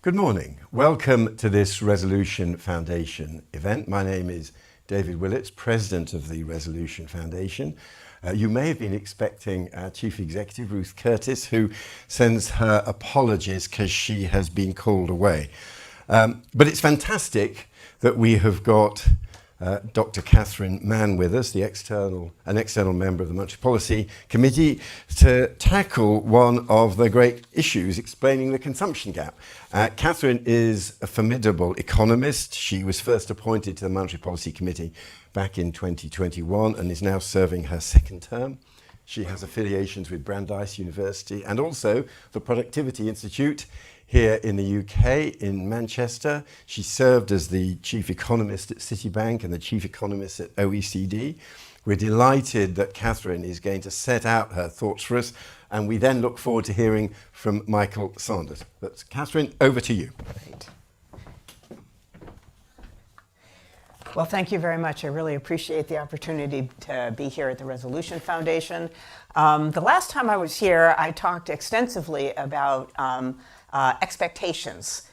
Good morning. Welcome to this Resolution Foundation event. My name is David Willits, President of the Resolution Foundation. You may have been expecting our Chief Executive, Ruth Curtis, who sends her apologies because she has been called away. But it's fantastic that we have got Dr. Catherine Mann with us, an external member of the Monetary Policy Committee, to tackle one of the great issues, explaining the consumption gap. Catherine is a formidable economist. She was first appointed to the Monetary Policy Committee back in 2021 and is now serving her second term. She has affiliations with Brandeis University and also the Productivity Institute here in the UK, in Manchester. She served as the chief economist at Citibank and the chief economist at OECD. We're delighted that Catherine is going to set out her thoughts for us, and we then look forward to hearing from Michael Sanders. But Catherine, over to you. Great. Well, thank you very much. I really appreciate the opportunity to be here at the Resolution Foundation. The last time I was here, I talked extensively about expectations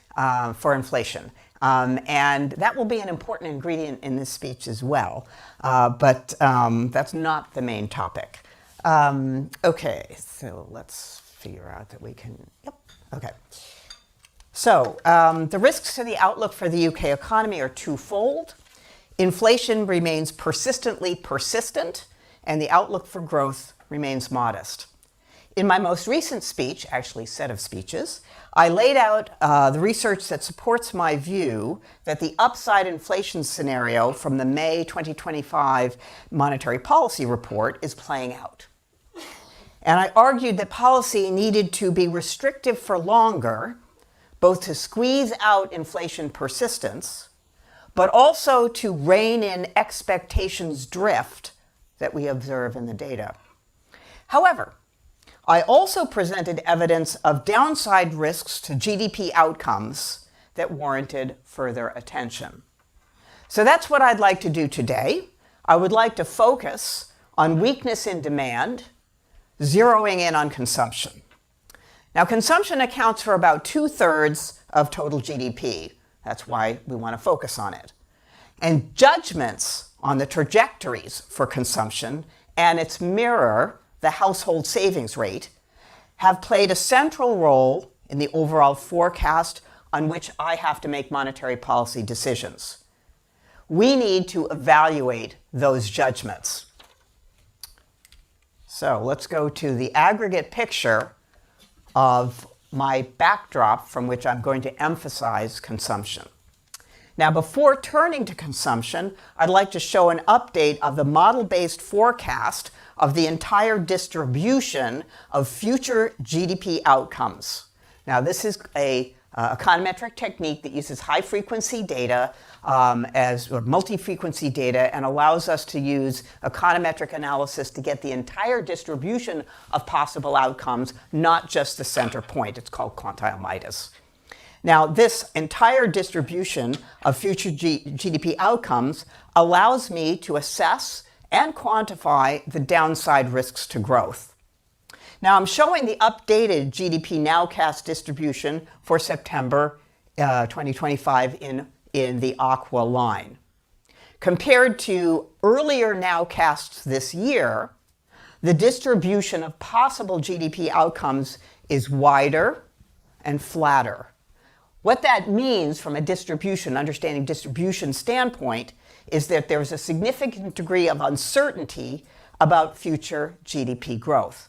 for inflation. And that will be an important ingredient in this speech as well. But that's not the main topic. Okay, so let's figure out that we can, okay. So the risks to the outlook for the UK economy are twofold. Inflation remains persistently persistent, and the outlook for growth remains modest. In my most recent speech, actually set of speeches, I laid out the research that supports my view that the upside inflation scenario from the May 2025 Monetary Policy Report is playing out. And I argued that policy needed to be restrictive for longer, both to squeeze out inflation persistence, but also to rein in expectations drift that we observe in the data. However, I also presented evidence of downside risks to GDP outcomes that warranted further attention. So that's what I'd like to do today. I would like to focus on weakness in demand, zeroing in on consumption. Now, consumption accounts for about 2/3 of total GDP. That's why we want to focus on it. And judgments on the trajectories for consumption and its mirror, the household savings rate, have played a central role in the overall forecast on which I have to make monetary policy decisions. We need to evaluate those judgments. So let's go to the aggregate picture of my backdrop from which I'm going to emphasize consumption. Now, before turning to consumption, I'd like to show an update of the model-based forecast of the entire distribution of future GDP outcomes. Now, this is a econometric technique that uses high-frequency data or multi-frequency data and allows us to use econometric analysis to get the entire distribution of possible outcomes, not just the center point. It's called quantile Midas. Now, this entire distribution of future GDP outcomes allows me to assess and quantify the downside risks to growth. Now, I'm showing the updated GDP nowcast distribution for September 2025 in the aqua line. Compared to earlier nowcasts this year, the distribution of possible GDP outcomes is wider and flatter. What that means from a understanding distribution standpoint is that there's a significant degree of uncertainty about future GDP growth.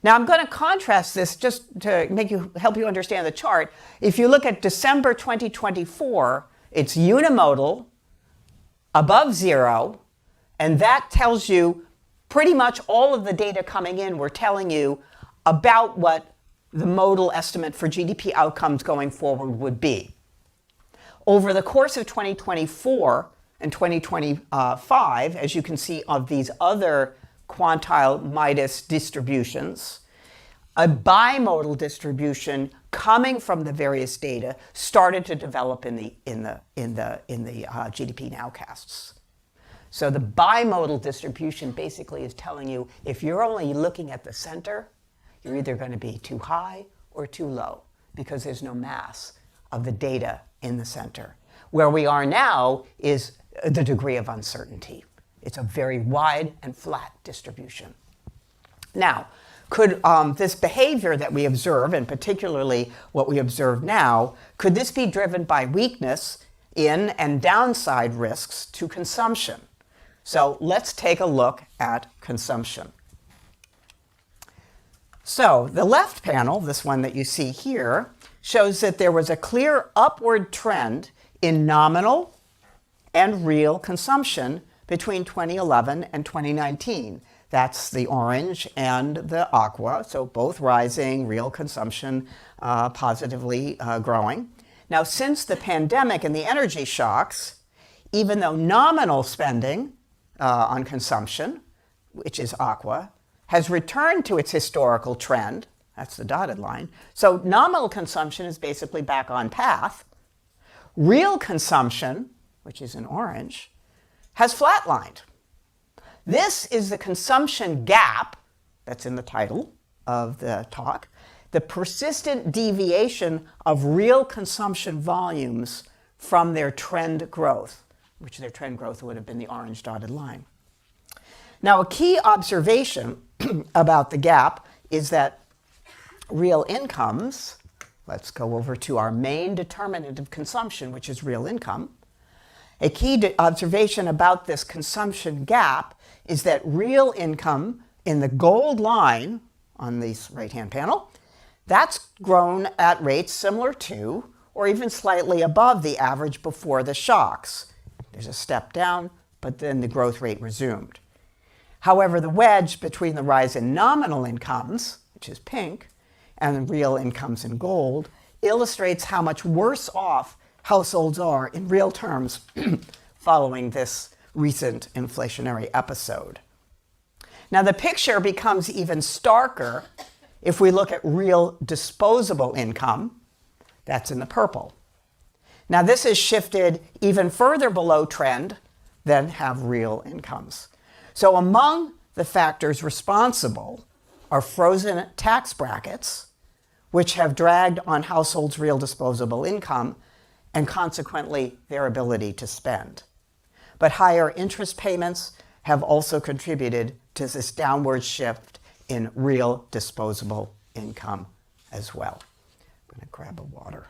Now, I'm going to contrast this just to help you understand the chart. If you look at December 2024, it's unimodal, above zero, and that tells you pretty much all of the data coming in. We're telling you about what the modal estimate for GDP outcomes going forward would be. Over the course of 2024 and 2025, as you can see of these other quantile Midas distributions, a bimodal distribution coming from the various data started to develop in the GDP nowcasts. So the bimodal distribution basically is telling you if you're only looking at the center, you're either going to be too high or too low because there's no mass of the data in the center. Where we are now is the degree of uncertainty. It's a very wide and flat distribution. Now, could this behavior that we observe, and particularly what we observe now, could this be driven by weakness in and downside risks to consumption? So let's take a look at consumption. So the left panel, this one that you see here, shows that there was a clear upward trend in nominal and real consumption between 2011 and 2019. That's the orange and the aqua, so both rising, real consumption positively growing. Now, since the pandemic and the energy shocks, even though nominal spending on consumption, which is aqua, has returned to its historical trend, that's the dotted line, so nominal consumption is basically back on path. Real consumption, which is in orange, has flatlined. This is the consumption gap, that's in the title of the talk, the persistent deviation of real consumption volumes from their trend growth, which their trend growth would have been the orange dotted line. Now, a key observation about the gap is that real incomes, let's go over to our main determinant of consumption, which is real income. A key observation about this consumption gap is that real income in the gold line on this right-hand panel, that's grown at rates similar to or even slightly above the average before the shocks. There's a step down, but then the growth rate resumed. However, the wedge between the rise in nominal incomes, which is pink, and real incomes in gold, illustrates how much worse off households are in real terms following this recent inflationary episode. Now, the picture becomes even starker if we look at real disposable income. That's in the purple. Now, this is shifted even further below trend than have real incomes. So among the factors responsible are frozen tax brackets, which have dragged on households' real disposable income and consequently their ability to spend. But higher interest payments have also contributed to this downward shift in real disposable income as well. I'm going to grab a water.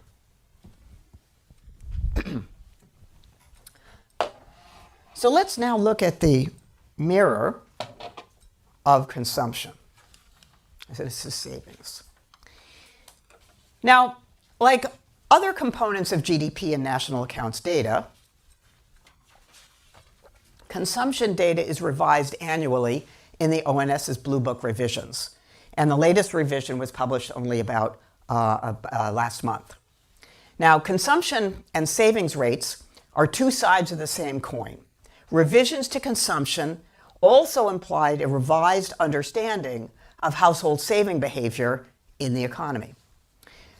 So let's now look at the mirror of consumption. This is savings. Now, like other components of GDP and national accounts data, consumption data is revised annually in the ONS's Blue Book revisions. And the latest revision was published only about last month. Now, consumption and savings rates are two sides of the same coin. Revisions to consumption also implied a revised understanding of household saving behavior in the economy.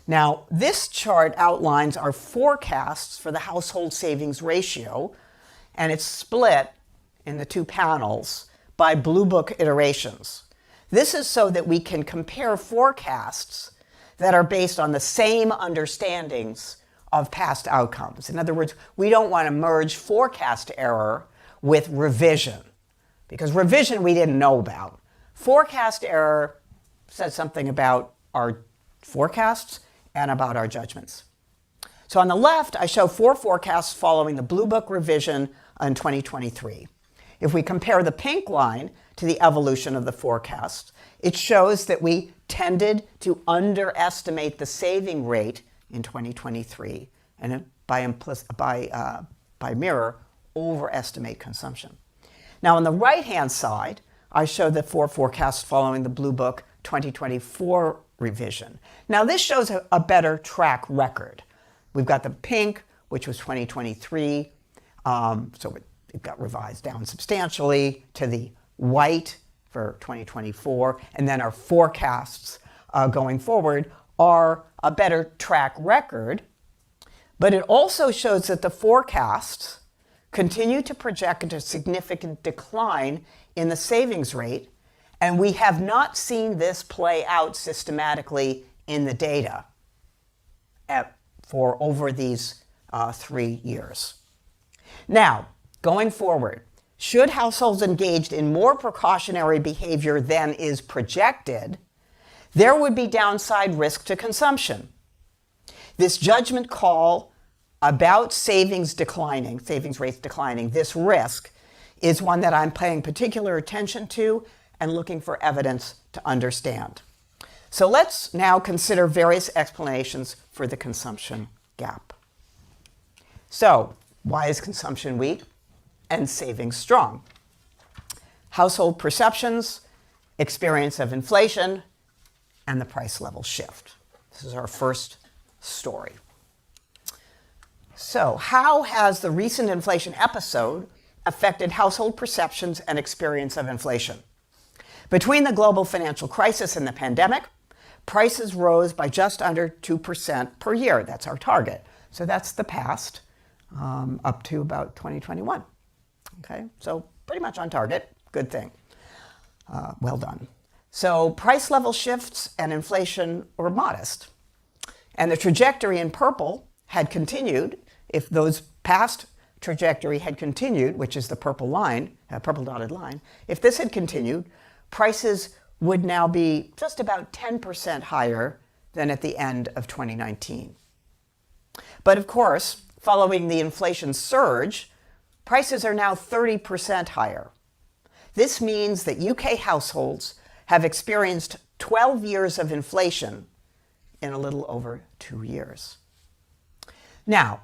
Now, this chart outlines our forecasts for the household savings ratio, and it's split in the two panels by Blue Book iterations. This is so that we can compare forecasts that are based on the same understandings of past outcomes. In other words, we don't want to merge forecast error with revision, because revision we didn't know about. Forecast error says something about our forecasts and about our judgments. So on the left, I show 4 forecasts following the Blue Book revision in 2023. If we compare the pink line to the evolution of the forecast, it shows that we tended to underestimate the saving rate in 2023 and by mirror, overestimate consumption. Now on the right-hand side, I show the 4 forecasts following the Blue Book 2024 revision. Now this shows a better track record. We've got the pink, which was 2023, so it got revised down substantially, to the white for 2024, and then our forecasts going forward are a better track record, but it also shows that the forecasts continue to project a significant decline in the savings rate, and we have not seen this play out systematically in the data for over these 3 years. Now, going forward, should households engaged in more precautionary behavior than is projected, there would be downside risk to consumption. This judgment call about savings rates declining, this risk is one that I'm paying particular attention to and looking for evidence to understand. So let's now consider various explanations for the consumption gap. So, why is consumption weak and savings strong? Household perceptions, experience of inflation, and the price level shift. This is our first story. So, how has the recent inflation episode affected household perceptions and experience of inflation? Between the global financial crisis and the pandemic, prices rose by just under 2% per year. That's our target. So that's the past, up to about 2021. Okay, so pretty much on target. Good thing. Well done. So price level shifts and inflation were modest. And the trajectory in purple had continued. If those past trajectory had continued, which is the purple line, purple dotted line, if this had continued, prices would now be just about 10% higher than at the end of 2019. But of course, following the inflation surge, prices are now 30% higher. This means that UK households have experienced 12 years of inflation in a little over 2 years. Now,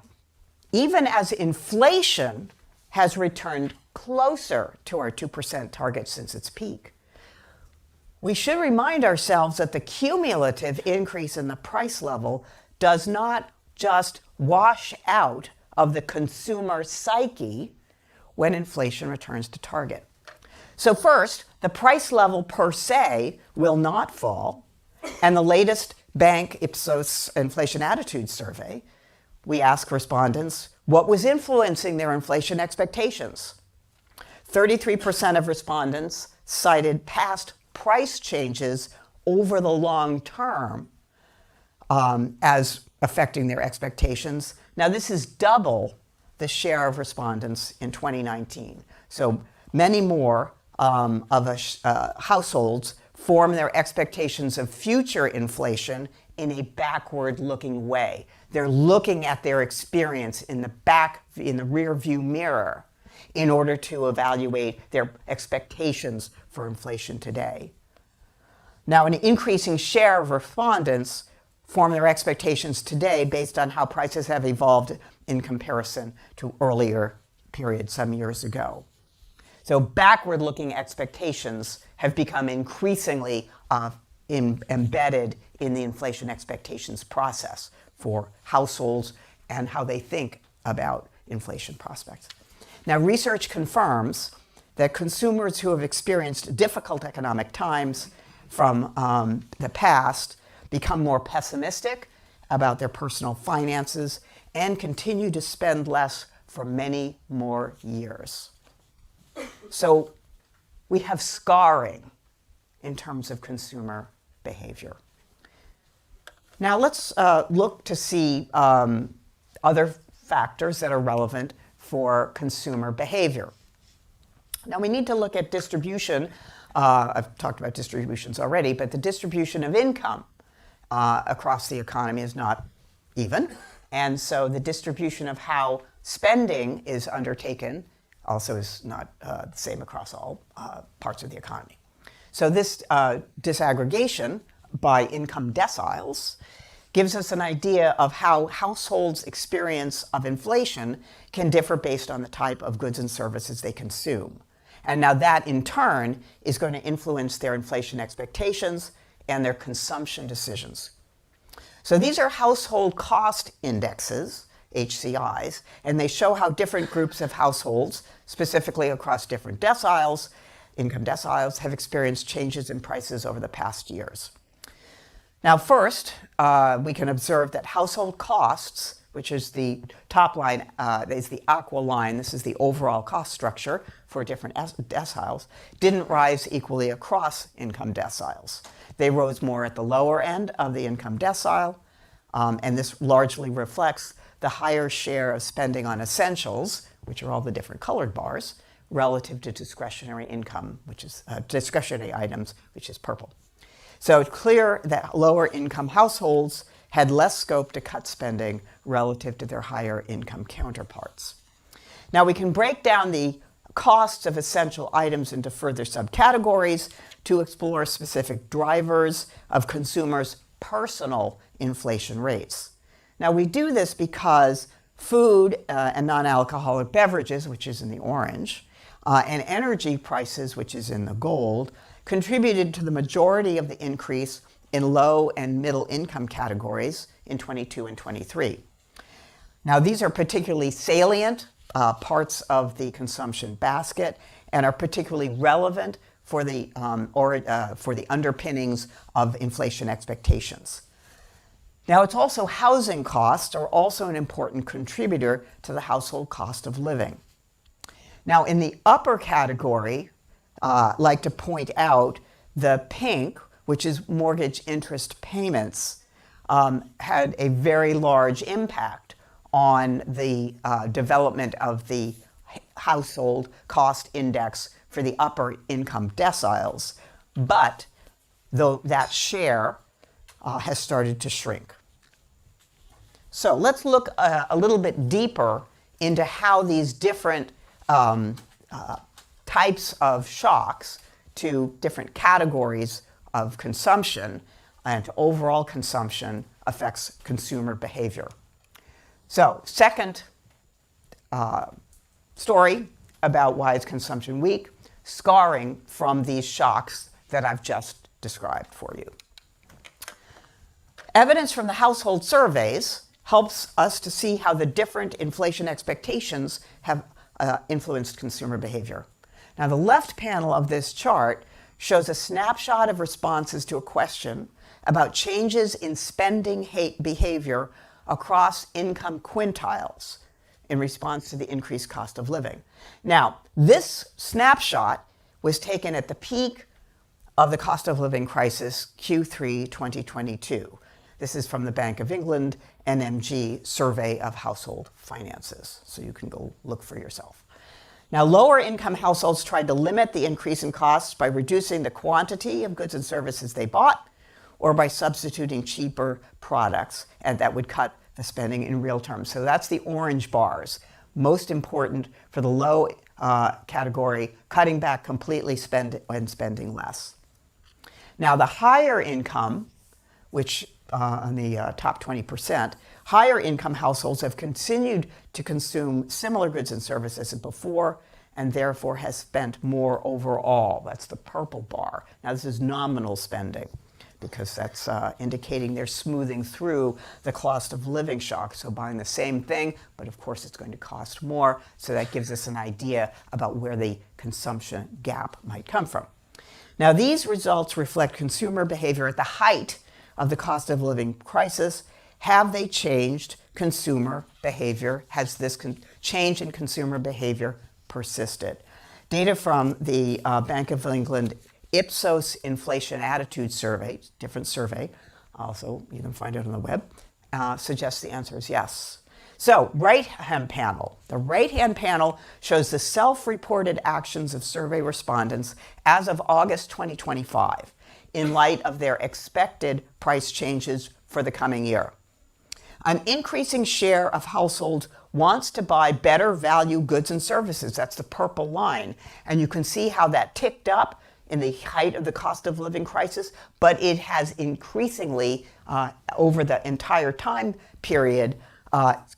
even as inflation has returned closer to our 2% target since its peak, we should remind ourselves that the cumulative increase in the price level does not just wash out of the consumer psyche when inflation returns to target. So first, the price level per se will not fall, and the latest Bank Ipsos Inflation Attitude Survey, we ask respondents what was influencing their inflation expectations. 33% of respondents cited past price changes over the long term as affecting their expectations. Now, this is double the share of respondents in 2019. So many more households form their expectations of future inflation in a backward-looking way. They're looking at their experience in the rear view mirror in order to evaluate their expectations for inflation today. Now, an increasing share of respondents form their expectations today based on how prices have evolved in comparison to earlier periods some years ago. So backward-looking expectations have become increasingly embedded in the inflation expectations process for households and how they think about inflation prospects. Now, research confirms that consumers who have experienced difficult economic times from the past become more pessimistic about their personal finances and continue to spend less for many more years. So we have scarring in terms of consumer behavior. Now let's look to see other factors that are relevant for consumer behavior. Now we need to look at distribution. I've talked about distributions already, but the distribution of income across the economy is not even. And so the distribution of how spending is undertaken also is not the same across all parts of the economy. So this disaggregation by income deciles gives us an idea of how households' experience of inflation can differ based on the type of goods and services they consume. And now that, in turn, is going to influence their inflation expectations and their consumption decisions. So these are household cost indexes, HCIs, and they show how different groups of households, specifically across different deciles, income deciles, have experienced changes in prices over the past years. Now, first, we can observe that household costs, which is the top line, is the aqua line, this is the overall cost structure for different deciles, didn't rise equally across income deciles. They rose more at the lower end of the income decile, and this largely reflects the higher share of spending on essentials, which are all the different colored bars, relative to discretionary income, which is discretionary items, which is purple. So it's clear that lower income households had less scope to cut spending relative to their higher income counterparts. Now we can break down the costs of essential items into further subcategories to explore specific drivers of consumers' personal inflation rates. Now we do this because food and non-alcoholic beverages, which is in the orange, and energy prices, which is in the gold, contributed to the majority of the increase in low and middle income categories in 22 and 23. Now these are particularly salient parts of the consumption basket and are particularly relevant for the underpinnings of inflation expectations. Now it's also housing costs are also an important contributor to the household cost of living. Now in the upper category, I'd like to point out the pink, which is mortgage interest payments, had a very large impact on the development of the household cost index for the upper income deciles, but though that share has started to shrink. So let's look a little bit deeper into how these different types of shocks to different categories of consumption and to overall consumption affects consumer behavior. So second story about why is consumption weak, scarring from these shocks that I've just described for you. Evidence from the household surveys helps us to see how the different inflation expectations have influenced consumer behavior. Now, the left panel of this chart shows a snapshot of responses to a question about changes in spending behavior across income quintiles in response to the increased cost of living. Now, this snapshot was taken at the peak of the cost of living crisis, Q3 2022. This is from the Bank of England NMG survey of household finances, so you can go look for yourself. Now, lower income households tried to limit the increase in costs by reducing the quantity of goods and services they bought or by substituting cheaper products, and that would cut the spending in real terms. So that's the orange bars. Most important for the low category, cutting back completely and spending less. Now, the higher income, which on the top 20%, higher income households have continued to consume similar goods and services as before and therefore has spent more overall. That's the purple bar. Now this is nominal spending because that's indicating they're smoothing through the cost of living shock. So buying the same thing, but of course it's going to cost more. So that gives us an idea about where the consumption gap might come from. Now these results reflect consumer behavior at the height of the cost of living crisis. Have they changed consumer behavior? Has this change in consumer behavior persisted? Data from the Bank of England Ipsos Inflation Attitude Survey, different survey, also you can find it on the web, suggests the answer is yes. So right-hand panel. The right-hand panel shows the self-reported actions of survey respondents as of August 2025 in light of their expected price changes for the coming year. An increasing share of households wants to buy better value goods and services. That's the purple line. And you can see how that ticked up in the height of the cost of living crisis, but it has increasingly, over the entire time period,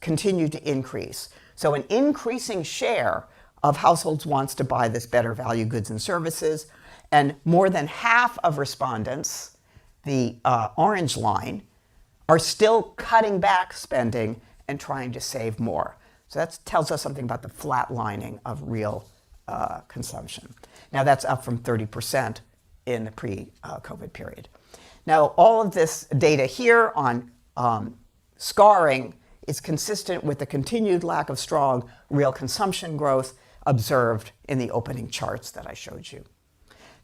continued to increase. So an increasing share of households wants to buy this better value goods and services, and more than half of respondents, the orange line, are still cutting back spending and trying to save more. So that tells us something about the flatlining of real consumption. Now that's up from 30% in the pre-COVID period. Now all of this data here on scarring is consistent with the continued lack of strong real consumption growth observed in the opening charts that I showed you.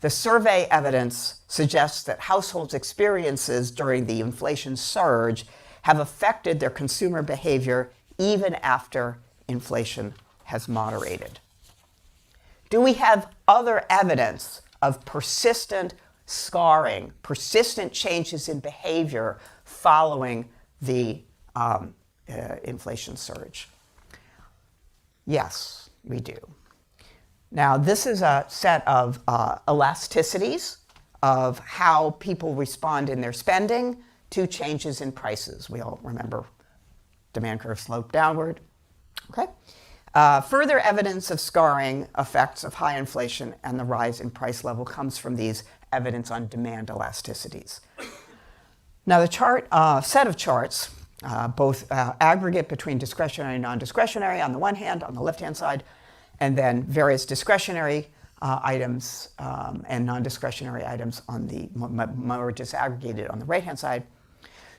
The survey evidence suggests that households' experiences during the inflation surge have affected their consumer behavior even after inflation has moderated. Do we have other evidence of persistent scarring, persistent changes in behavior following the inflation surge? Yes, we do. Now, this is a set of elasticities of how people respond in their spending to changes in prices. We all remember demand curve slope downward. Okay. Further evidence of scarring effects of high inflation and the rise in price level comes from these evidence on demand elasticities. Now, the chart, set of charts, both aggregate between discretionary and non-discretionary on the one hand, on the left-hand side, and then various discretionary items and non-discretionary items on the more disaggregated on the right-hand side,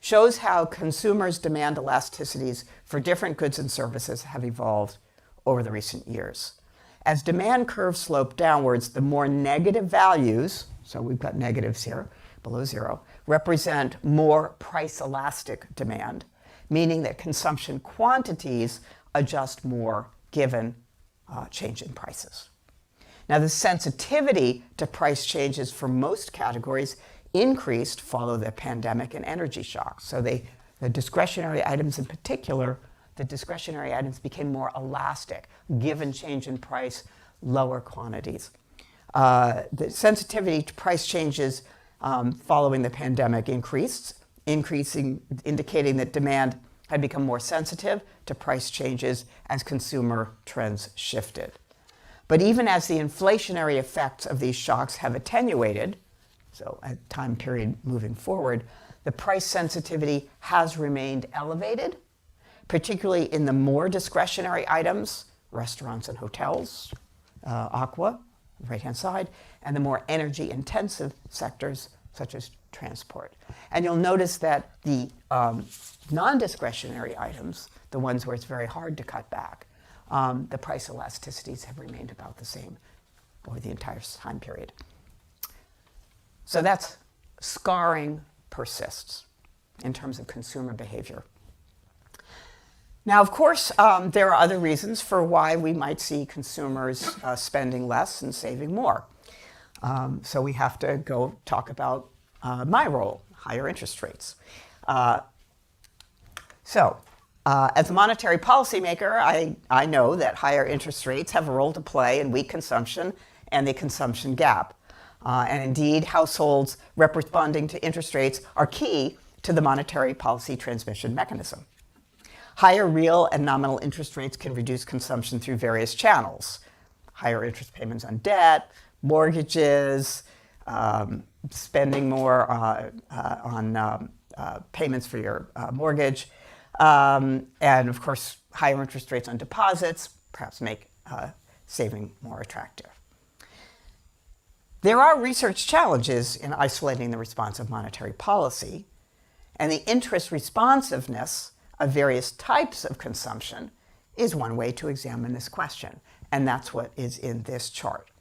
shows how consumers' demand elasticities for different goods and services have evolved over the recent years. As demand curves slope downwards, the more negative values, so we've got negatives here, below zero, represent more price elastic demand, meaning that consumption quantities adjust more given change in prices. Now, the sensitivity to price changes for most categories increased following the pandemic and energy shocks. So the discretionary items in particular, the discretionary items became more elastic, given change in price, lower quantities. The sensitivity to price changes following the pandemic indicating that demand had become more sensitive to price changes as consumer trends shifted. But even as the inflationary effects of these shocks have attenuated, so a time period moving forward, the price sensitivity has remained elevated, particularly in the more discretionary items, restaurants and hotels, aqua, right-hand side, and the more energy-intensive sectors, such as transport. And you'll notice that the non-discretionary items, the ones where it's very hard to cut back, the price elasticities have remained about the same over the entire time period. So that's scarring persists in terms of consumer behavior. Now, of course, there are other reasons for why we might see consumers spending less and saving more. So we have to go talk about my role, higher interest rates. As a monetary policymaker, I know that higher interest rates have a role to play in weak consumption and the consumption gap. And indeed, households responding to interest rates are key to the monetary policy transmission mechanism. Higher real and nominal interest rates can reduce consumption through various channels. Higher interest payments on debt, mortgages, spending more on payments for your mortgage, and of course, higher interest rates on deposits perhaps make saving more attractive. There are research challenges in isolating the response of monetary policy, and the interest responsiveness of various types of consumption is one way to examine this question, and that's what is in this chart.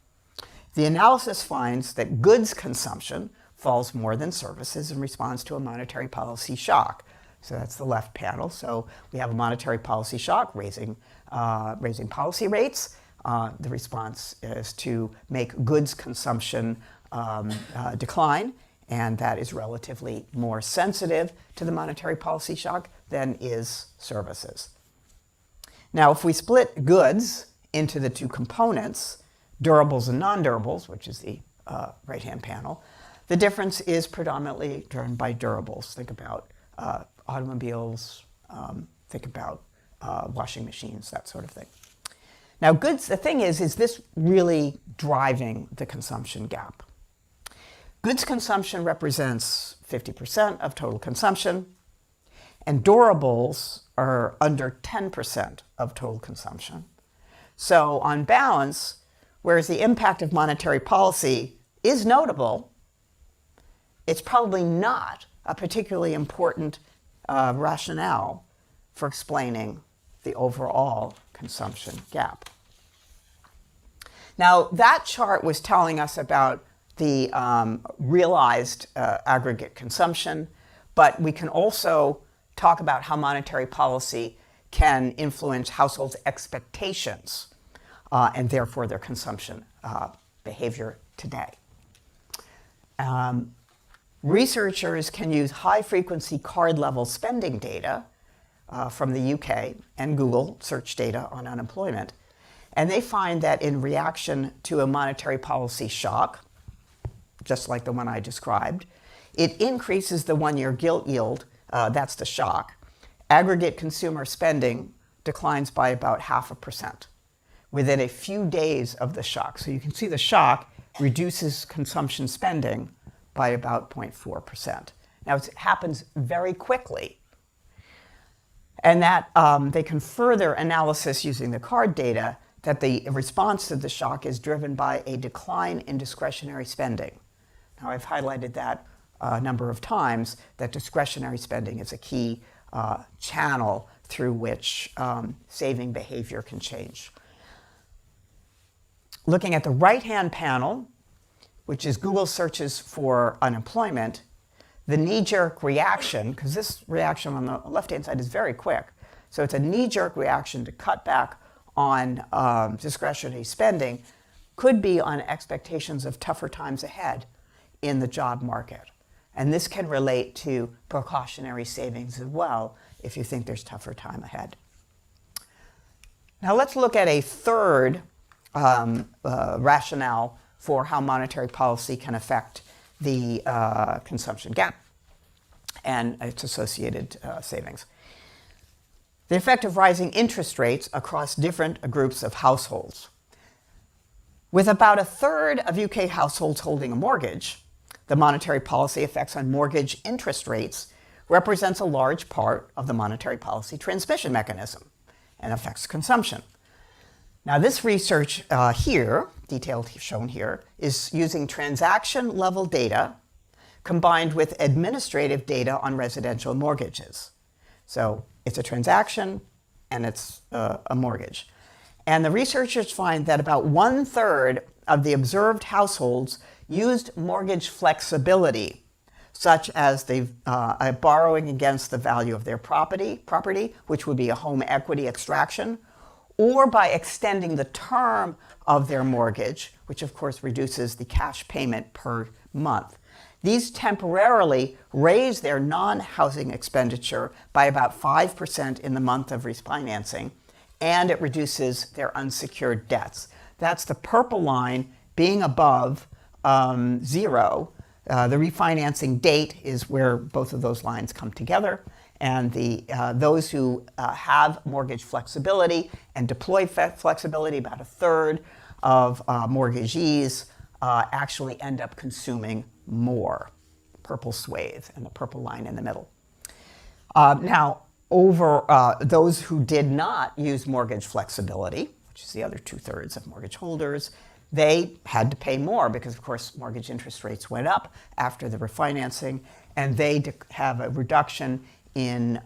The analysis finds that goods consumption falls more than services in response to a monetary policy shock. So that's the left panel. So we have a monetary policy shock raising policy rates. The response is to make goods consumption decline, and that is relatively more sensitive to the monetary policy shock than is services. Now, if we split goods into the two components, durables and non-durables, which is the right-hand panel, the difference is predominantly driven by durables. Think about automobiles, think about washing machines, that sort of thing. Now, goods, the thing is this really driving the consumption gap? Goods consumption represents 50% of total consumption, and durables are under 10% of total consumption. So on balance, whereas the impact of monetary policy is notable, it's probably not a particularly important rationale for explaining the overall consumption gap. Now, that chart was telling us about the realized aggregate consumption, but we can also talk about how monetary policy can influence households' expectations and therefore their consumption behavior today. Researchers can use high-frequency card-level spending data from the UK and Google search data on unemployment, and they find that in reaction to a monetary policy shock, just like the one I described, it increases the one-year gilt yield, that's the shock. Aggregate consumer spending declines by about 0.5% within a few days of the shock. So you can see the shock reduces consumption spending by about 0.4%. Now it happens very quickly, and that they can further analysis using the card data that the response to the shock is driven by a decline in discretionary spending. Now I've highlighted that a number of times, that discretionary spending is a key channel through which saving behavior can change. Looking at the right-hand panel, which is Google searches for unemployment, the knee-jerk reaction, because this reaction on the left-hand side is very quick, so it's a knee-jerk reaction to cut back on discretionary spending, could be on expectations of tougher times ahead in the job market. And this can relate to precautionary savings as well if you think there's tougher time ahead. Now let's look at a third rationale for how monetary policy can affect the consumption gap and its associated savings. The effect of rising interest rates across different groups of households. With about 1/3 of UK households holding a mortgage, the monetary policy effects on mortgage interest rates represents a large part of the monetary policy transmission mechanism and affects consumption. Now this research here, detailed shown here, is using transaction level data combined with administrative data on residential mortgages. So it's a transaction and it's a mortgage. And the researchers find that about 1/3 of the observed households used mortgage flexibility, such as they borrowing against the value of their property, which would be a home equity extraction, or by extending the term of their mortgage, which of course reduces the cash payment per month. These temporarily raise their non-housing expenditure by about 5% in the month of refinancing, and it reduces their unsecured debts. That's the purple line being above 0. The refinancing date is where both of those lines come together, and those who have mortgage flexibility and deploy flexibility, about 1/3 of mortgagees actually end up consuming more. Purple swathe and the purple line in the middle. Now, over those who did not use mortgage flexibility, which is the other 2/3 of mortgage holders, they had to pay more because, of course, mortgage interest rates went up after the refinancing, and they have a reduction in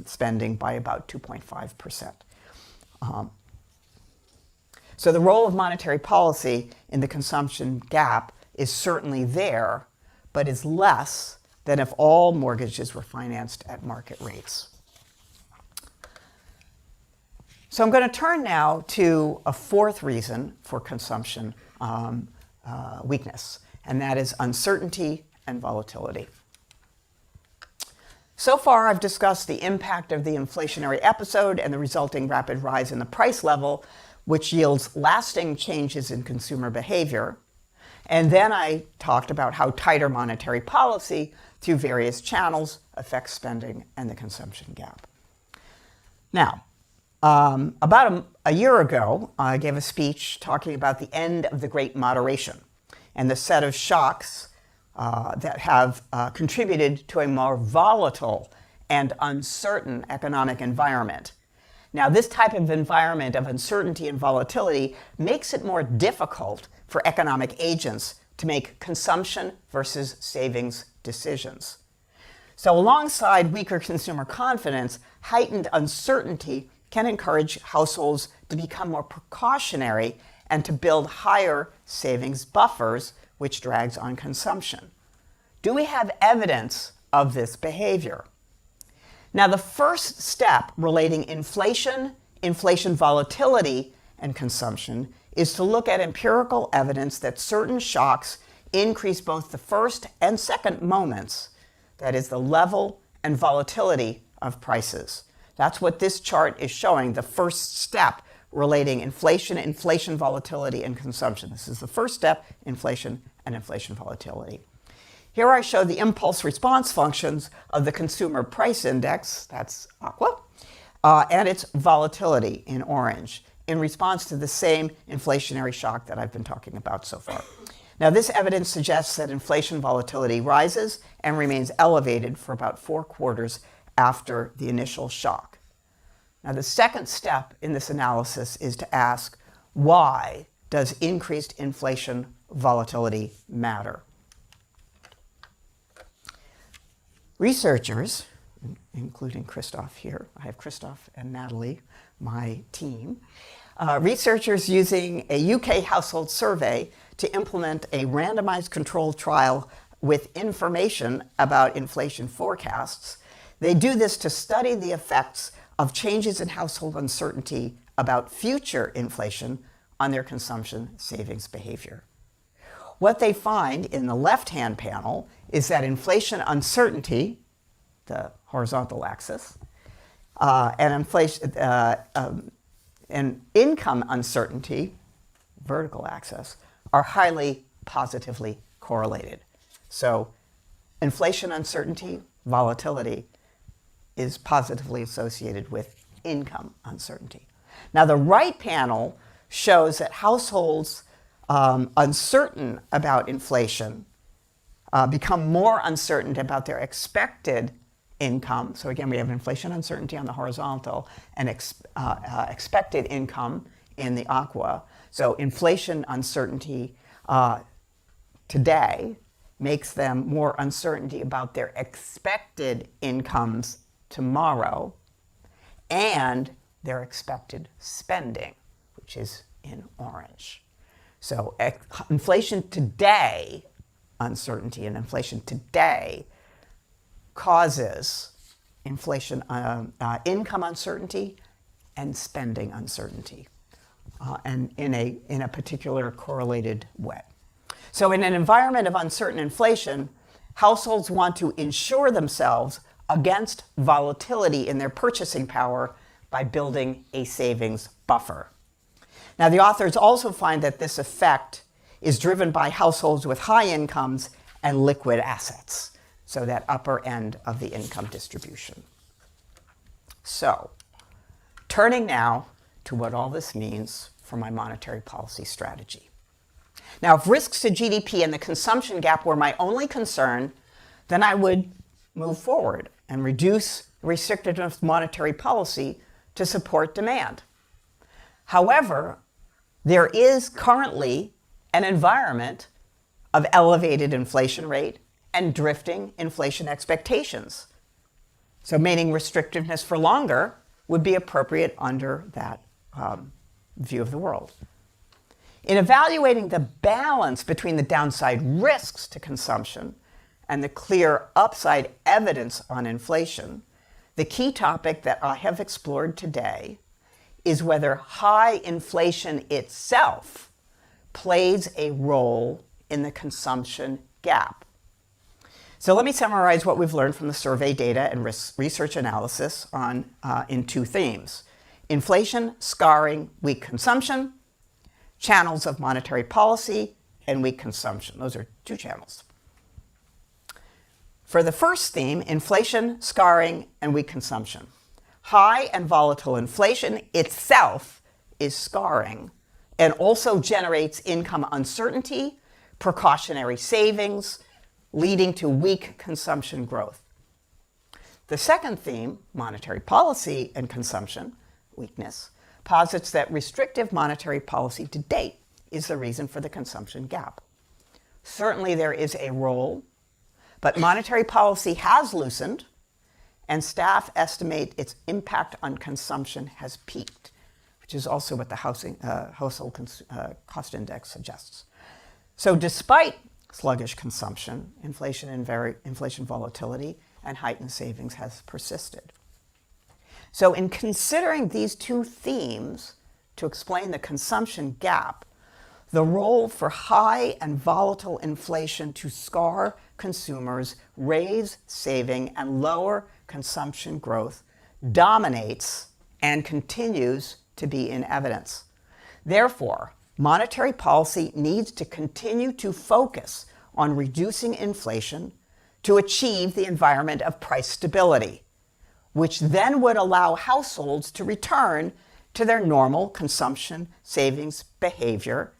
spending by about 2.5%. So the role of monetary policy in the consumption gap is certainly there, but is less than if all mortgages were financed at market rates. So I'm going to turn now to a fourth reason for consumption weakness, and that is uncertainty and volatility. So far, I've discussed the impact of the inflationary episode and the resulting rapid rise in the price level, which yields lasting changes in consumer behavior. And then I talked about how tighter monetary policy through various channels affects spending and the consumption gap. Now, about a year ago, I gave a speech talking about the end of the Great Moderation and the set of shocks that have contributed to a more volatile and uncertain economic environment. Now, this type of environment of uncertainty and volatility makes it more difficult for economic agents to make consumption versus savings decisions. So alongside weaker consumer confidence, heightened uncertainty can encourage households to become more precautionary and to build higher savings buffers, which drags on consumption. Do we have evidence of this behavior? Now, the first step relating inflation, inflation volatility, and consumption is to look at empirical evidence that certain shocks increase both the first and second moments, that is, the level and volatility of prices. That's what this chart is showing, the first step relating inflation, inflation volatility, and consumption. This is the first step, inflation and inflation volatility. Here I show the impulse response functions of the consumer price index, that's aqua, and its volatility in orange, in response to the same inflationary shock that I've been talking about so far. Now, this evidence suggests that inflation volatility rises and remains elevated for about 4 quarters after the initial shock. Now, the second step in this analysis is to ask, why does increased inflation volatility matter? Researchers, including Christoph here, I have Christoph and Natalie, my team, researchers using a UK household survey to implement a randomized controlled trial with information about inflation forecasts. They do this to study the effects of changes in household uncertainty about future inflation on their consumption savings behavior. What they find in the left-hand panel is that inflation uncertainty, the horizontal axis, and income uncertainty, vertical axis, are highly positively correlated. So inflation uncertainty, volatility, is positively associated with income uncertainty. Now, the right panel shows that households uncertain about inflation become more uncertain about their expected income. So again, we have inflation uncertainty on the horizontal and expected income in the aqua. So inflation uncertainty today makes them more uncertainty about their expected incomes tomorrow and their expected spending, which is in orange. So inflation today, uncertainty in inflation today causes inflation, income uncertainty and spending uncertainty, and in a particular correlated way. So in an environment of uncertain inflation, households want to insure themselves against volatility in their purchasing power by building a savings buffer. Now, the authors also find that this effect is driven by households with high incomes and liquid assets, so that upper end of the income distribution. So, turning now to what all this means for my monetary policy strategy. Now, if risks to GDP and the consumption gap were my only concern, then I would move forward and reduce restrictive monetary policy to support demand. However, there is currently an environment of elevated inflation rate and drifting inflation expectations. So meaning restrictiveness for longer would be appropriate under that view of the world. In evaluating the balance between the downside risks to consumption and the clear upside evidence on inflation, the key topic that I have explored today is whether high inflation itself plays a role in the consumption gap. So let me summarize what we've learned from the survey data and research analysis in 2 themes: inflation scarring weak consumption, channels of monetary policy, and weak consumption. Those are 2 channels. For the first theme, inflation scarring and weak consumption, high and volatile inflation itself is scarring and also generates income uncertainty, precautionary savings, leading to weak consumption growth. The second theme, monetary policy and consumption weakness, posits that restrictive monetary policy to date is the reason for the consumption gap. Certainly there is a role, but monetary policy has loosened, and staff estimate its impact on consumption has peaked, which is also what the household cost index suggests. So despite sluggish consumption, inflation volatility, and heightened savings has persisted. So in considering these two themes to explain the consumption gap, the role for high and volatile inflation to scar consumers, raise saving, and lower consumption growth dominates and continues to be in evidence. Therefore, monetary policy needs to continue to focus on reducing inflation to achieve the environment of price stability, which then would allow households to return to their normal consumption savings behavior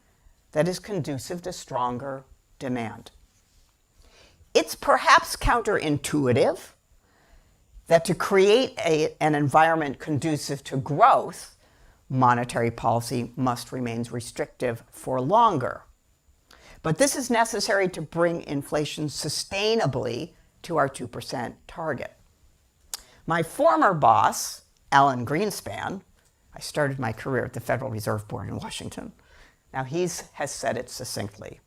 that is conducive to stronger demand. It's perhaps counterintuitive that to create an environment conducive to growth, monetary policy must remain restrictive for longer. But this is necessary to bring inflation sustainably to our 2% target. My former boss, Alan Greenspan, I started my career at the Federal Reserve Board in Washington. Now he has said it succinctly.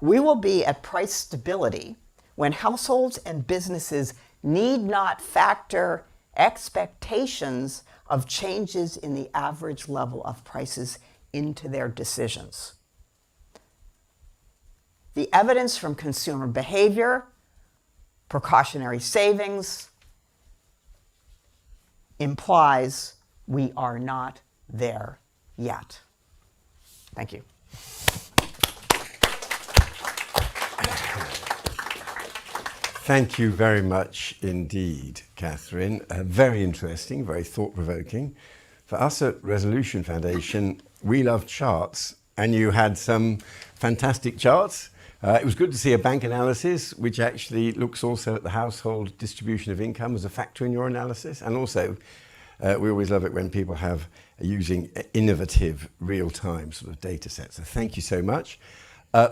We will be at price stability when households and businesses need not factor expectations of changes in the average level of prices into their decisions. The evidence from consumer behavior, precautionary savings, implies we are not there yet. Thank you. Thank you very much indeed, Catherine. Very interesting, very thought-provoking. For us at Resolution Foundation, we love charts, and you had some fantastic charts. It was good to see a bank analysis, which actually looks also at the household distribution of income as a factor in your analysis. And also, we always love it when people have using innovative real-time sort of data sets. So thank you so much.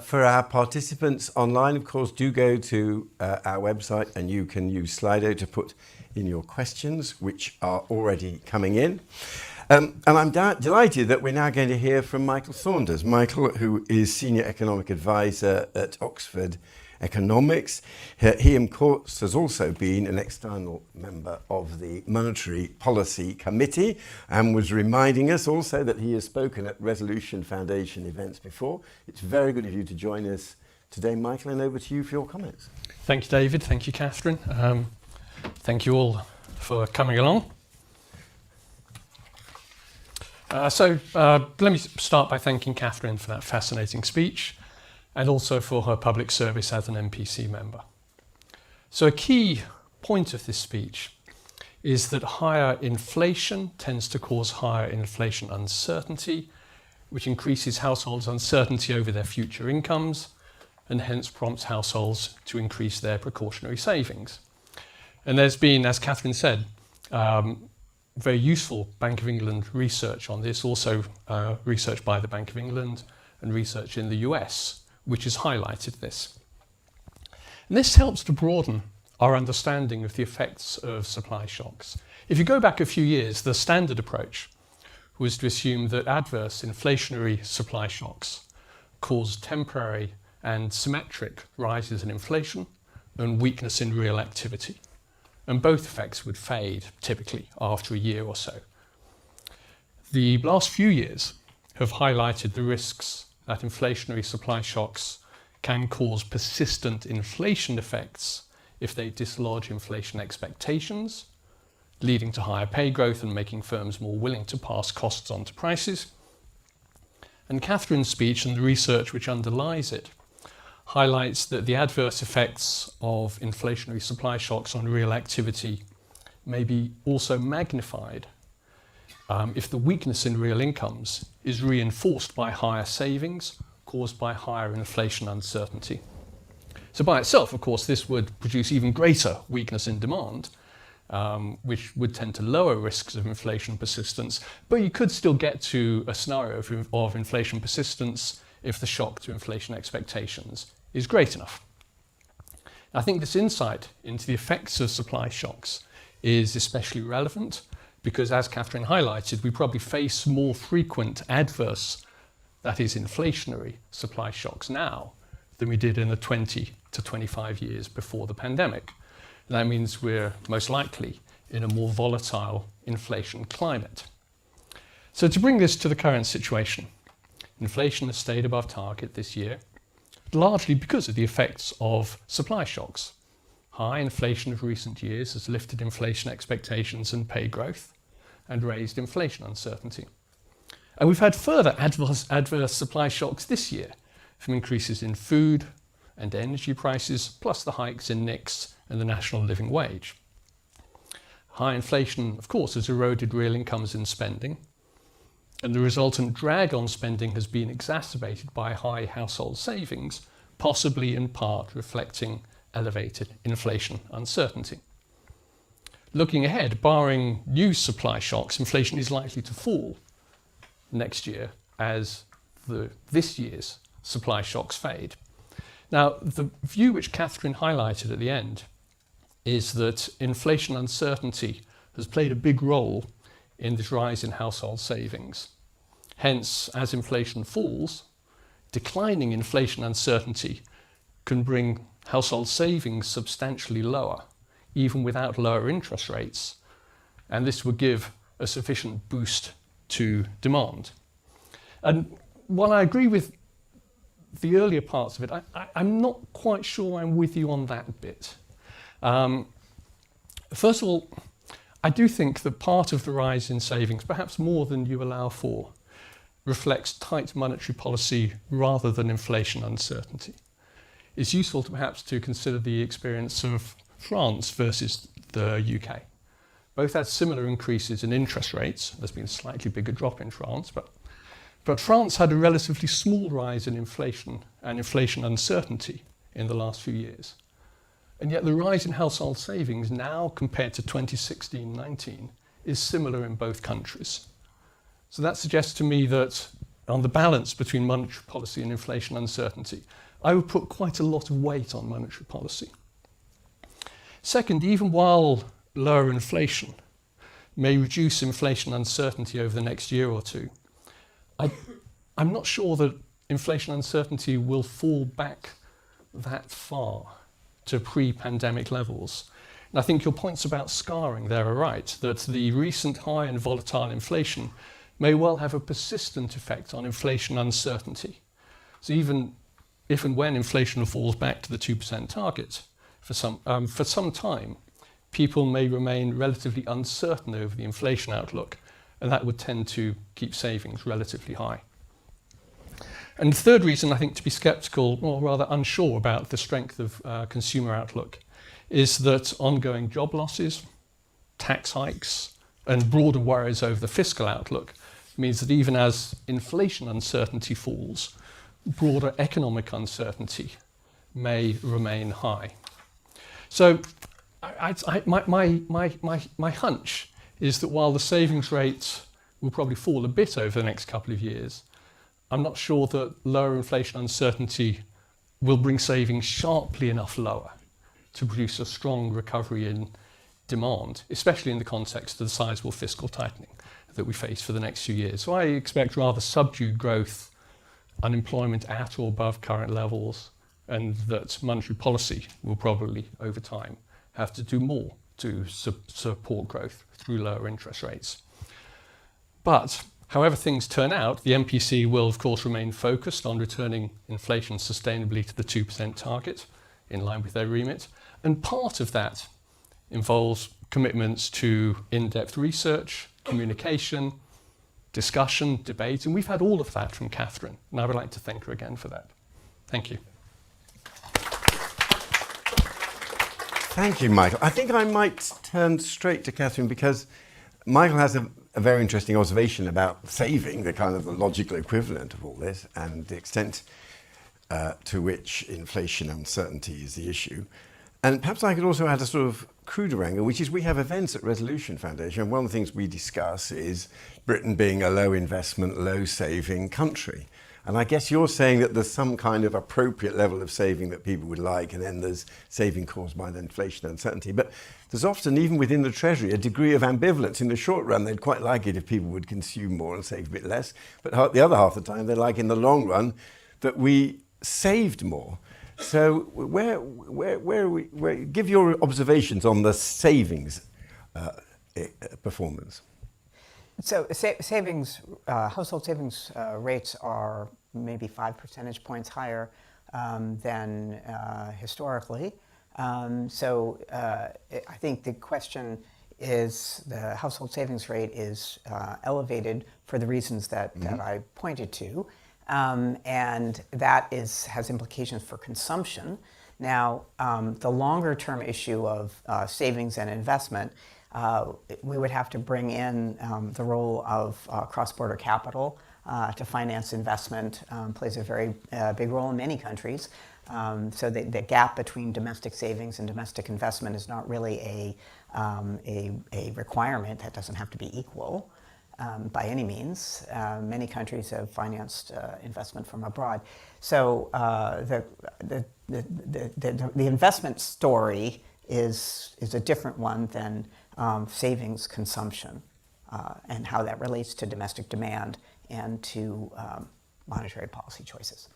For our participants online, of course, do go to our website and you can use Slido to put in your questions, which are already coming in. And I'm delighted that we're now going to hear from Michael Saunders. Michael, who is Senior Economic Advisor at Oxford Economics. He, of course, has also been an external member of the Monetary Policy Committee and was reminding us also that he has spoken at Resolution Foundation events before. It's very good of you to join us today, Michael, and over to you for your comments. Thank you, David. Thank you, Catherine. Thank you all for coming along. Let me start by thanking Catherine for that fascinating speech and also for her public service as an MPC member. So a key point of this speech is that higher inflation tends to cause higher inflation uncertainty, which increases households' uncertainty over their future incomes and hence prompts households to increase their precautionary savings. And there's been, as Catherine said, very useful Bank of England research on this, also research by the Bank of England and research in the US, which has highlighted this. And this helps to broaden our understanding of the effects of supply shocks. If you go back a few years, the standard approach was to assume that adverse inflationary supply shocks caused temporary and symmetric rises in inflation and weakness in real activity. And both effects would fade typically after a year or so. The last few years have highlighted the risks that inflationary supply shocks can cause persistent inflation effects if they dislodge inflation expectations, leading to higher pay growth and making firms more willing to pass costs on to prices. And Catherine's speech and the research which underlies it highlights that the adverse effects of inflationary supply shocks on real activity may be also magnified if the weakness in real incomes is reinforced by higher savings caused by higher inflation uncertainty. So by itself, of course, this would produce even greater weakness in demand, which would tend to lower risks of inflation persistence, but you could still get to a scenario of inflation persistence if the shock to inflation expectations is great enough. I think this insight into the effects of supply shocks is especially relevant because, as Catherine highlighted, we probably face more frequent adverse, that is inflationary, supply shocks now than we did in the 20 to 25 years before the pandemic. And that means we're most likely in a more volatile inflation climate. So to bring this to the current situation, inflation has stayed above target this year, largely because of the effects of supply shocks. High inflation of recent years has lifted inflation expectations and pay growth and raised inflation uncertainty. And we've had further adverse supply shocks this year from increases in food and energy prices, plus the hikes in NICs and the national living wage. High inflation, of course, has eroded real incomes and spending, and the resultant drag on spending has been exacerbated by high household savings, possibly in part reflecting elevated inflation uncertainty. Looking ahead, barring new supply shocks, inflation is likely to fall next year as this year's supply shocks fade. Now, the view which Catherine highlighted at the end is that inflation uncertainty has played a big role in this rise in household savings. Hence, as inflation falls, declining inflation uncertainty can bring household savings substantially lower, even without lower interest rates, and this would give a sufficient boost to demand. And while I agree with the earlier parts of it, I'm not quite sure I'm with you on that bit. First of all, I do think that part of the rise in savings, perhaps more than you allow for, reflects tight monetary policy rather than inflation uncertainty. It's useful perhaps to consider the experience of France versus the UK. Both had similar increases in interest rates. There's been a slightly bigger drop in France, but France had a relatively small rise in inflation and inflation uncertainty in the last few years. And yet the rise in household savings now compared to 2016-19 is similar in both countries. So that suggests to me that on the balance between monetary policy and inflation uncertainty, I would put quite a lot of weight on monetary policy. Second, even while lower inflation may reduce inflation uncertainty over the next year or two, I'm not sure that inflation uncertainty will fall back that far to pre-pandemic levels. And I think your points about scarring there are right, that the recent high and volatile inflation may well have a persistent effect on inflation uncertainty. So even if and when inflation falls back to the 2% target, for some time, people may remain relatively uncertain over the inflation outlook, and that would tend to keep savings relatively high. And the third reason I think to be sceptical, or rather unsure about the strength of consumer outlook, is that ongoing job losses, tax hikes, and broader worries over the fiscal outlook means that even as inflation uncertainty falls, broader economic uncertainty may remain high. So my hunch is that while the savings rate will probably fall a bit over the next couple of years, I'm not sure that lower inflation uncertainty will bring savings sharply enough lower to produce a strong recovery in demand, especially in the context of the sizable fiscal tightening that we face for the next few years. So I expect rather subdued growth, unemployment at or above current levels, and that monetary policy will probably, over time, have to do more to support growth through lower interest rates. But however things turn out, the MPC will, of course, remain focused on returning inflation sustainably to the 2% target, in line with their remit. And part of that involves commitments to in-depth research, communication, discussion, debate, and we've had all of that from Catherine, and I would like to thank her again for that. Thank you. Thank you, Michael. I think I might turn straight to Catherine because Michael has a very interesting observation about saving, the kind of the logical equivalent of all this, and the extent to which inflation uncertainty is the issue. And perhaps I could also add a sort of cruder angle, which is we have events at Resolution Foundation, and one of the things we discuss is Britain being a low investment, low saving country. And I guess you're saying that there's some kind of appropriate level of saving that people would like, and then there's saving caused by the inflation uncertainty. But there's often, even within the Treasury, a degree of ambivalence. In the short run, they'd quite like it if people would consume more and save a bit less. But the other half of the time, they're like, in the long run, that we saved more. So where give your observations on the savings performance? So savings, household savings rates are maybe 5 percentage points higher than historically. I think the question is the household savings rate is elevated for the reasons that I pointed to, and that has implications for consumption. Now, the longer term issue of savings and investment, we would have to bring in the role of cross-border capital to finance investment. Plays a very big role in many countries. So the gap between domestic savings and domestic investment is not really a requirement. That doesn't have to be equal by any means. Many countries have financed investment from abroad. So the investment story is a different one than savings consumption and how that relates to domestic demand and to monetary policy choices.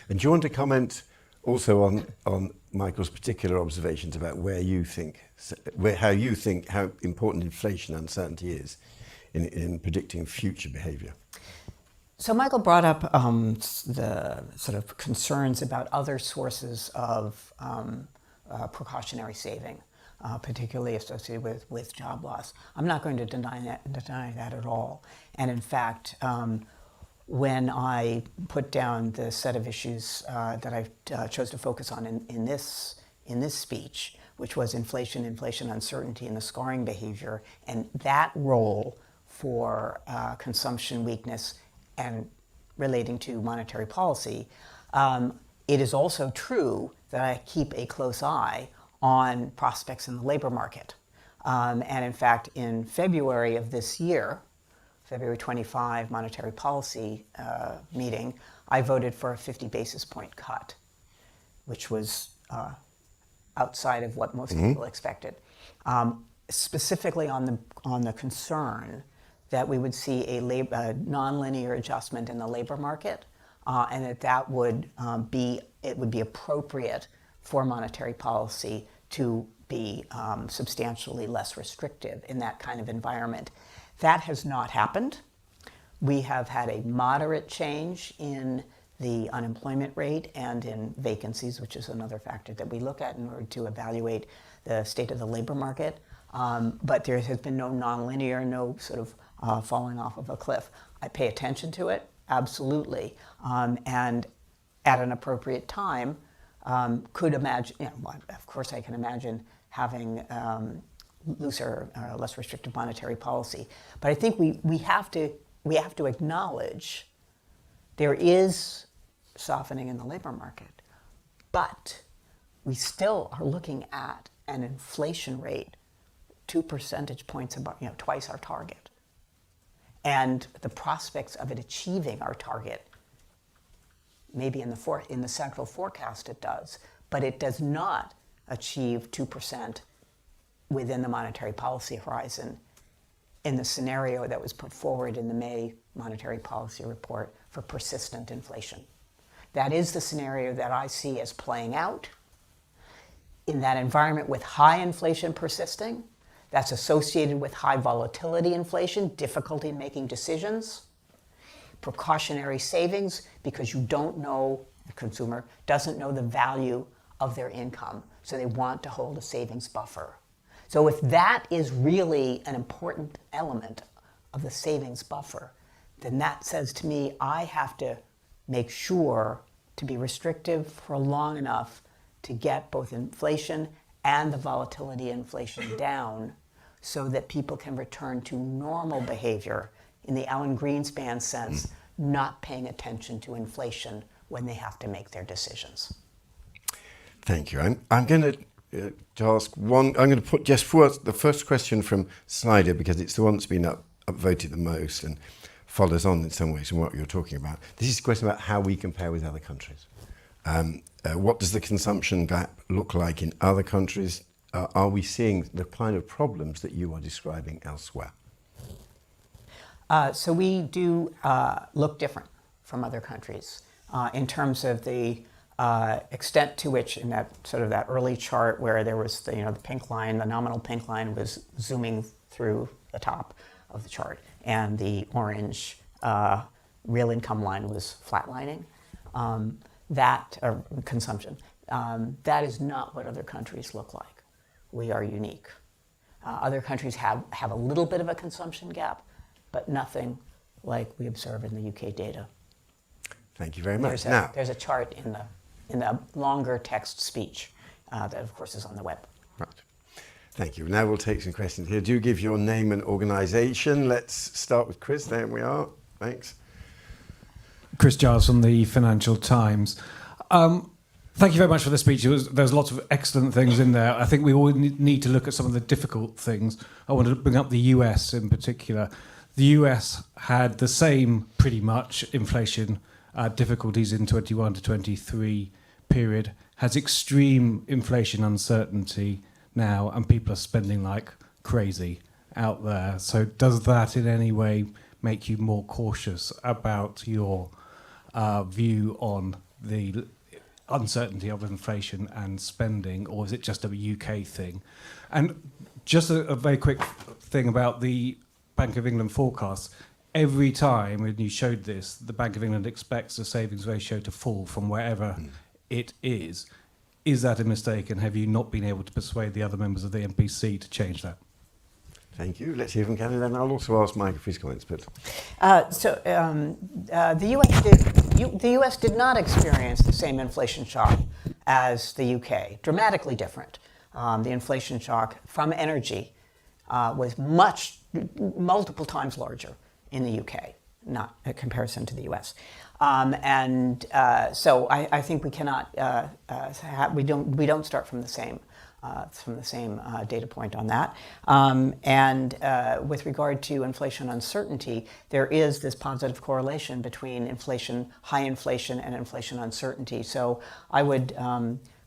And do you want to comment also on Michael's particular observations about how you think how important inflation uncertainty is in predicting future behaviour? So Michael brought up the sort of concerns about other sources of precautionary saving, particularly associated with job loss. I'm not going to deny that at all. And in fact, when I put down the set of issues that I chose to focus on in this speech, which was inflation uncertainty, and the scoring behavior, and that role for consumption weakness and relating to monetary policy, it is also true that I keep a close eye on prospects in the labor market. And in fact, in February of this year, February 25 monetary policy meeting, I voted for a 50 basis point cut, which was outside of what most people expected. Specifically on the concern that we would see a nonlinear adjustment in the labor market, and that would be appropriate for monetary policy to be substantially less restrictive in that kind of environment. That has not happened. We have had a moderate change in the unemployment rate and in vacancies, which is another factor that we look at in order to evaluate the state of the labor market. But there has been no nonlinear, no sort of falling off of a cliff. I pay attention to it, absolutely, and at an appropriate time, could imagine, of course I can imagine having looser, less restrictive monetary policy. But I think we have to acknowledge there is softening in the labor market, but we still are looking at an inflation rate 2 percentage points above, twice our target. And the prospects of it achieving our target, maybe in the central forecast it does, but it does not achieve 2% within the monetary policy horizon in the scenario that was put forward in the May monetary policy report for persistent inflation. That is the scenario that I see as playing out in that environment with high inflation persisting. That's associated with high volatility inflation, difficulty in making decisions, precautionary savings because you don't know, the consumer doesn't know the value of their income, so they want to hold a savings buffer. So if that is really an important element of the savings buffer, then that says to me I have to make sure to be restrictive for long enough to get both inflation and the volatility inflation down so that people can return to normal behavior in the Alan Greenspan sense, not paying attention to inflation when they have to make their decisions. Thank you. I'm going to ask one. I'm going to put just first the first question from Slido because it's the one that's been upvoted the most and follows on in some ways from what you're talking about. This is a question about how we compare with other countries. What does the consumption gap look like in other countries? Are we seeing the kind of problems that you are describing elsewhere? So we do look different from other countries in terms of the extent to which in that sort of that early chart where there was the, the pink line, the nominal pink line was zooming through the top of the chart, and the orange real income line was flatlining. Consumption. That is not what other countries look like. We are unique. Other countries have a little bit of a consumption gap, but nothing like we observe in the UK data. Thank you very much. There's a chart in the longer text speech that, of course, is on the web. Right. Thank you. Now we'll take some questions here. Do give your name and organisation. Let's start with Chris. There we are. Thanks. Chris Giles from the Financial Times. Thank you very much for the speech. There's lots of excellent things in there. I think we all need to look at some of the difficult things. I wanted to bring up the US in particular. The US had the same, pretty much, inflation difficulties in 21 to 23 period, has extreme inflation uncertainty now, and people are spending like crazy out there. So does that in any way make you more cautious about your view on the uncertainty of inflation and spending, or is it just a UK thing? And just a very quick thing about the Bank of England forecast. Every time when you showed this, the Bank of England expects the savings ratio to fall from wherever it is. Is that a mistake, and have you not been able to persuade the other members of the MPC to change that? Thank you. Let's hear from Canada, and I'll also ask Mike for his comments. But the US did not experience the same inflation shock as the UK. Dramatically different. The inflation shock from energy was multiple times larger in the UK, not a comparison to the US. So I think we cannot we don't start from the same data point on that. With regard to inflation uncertainty, there is this positive correlation between high inflation and inflation uncertainty. So I would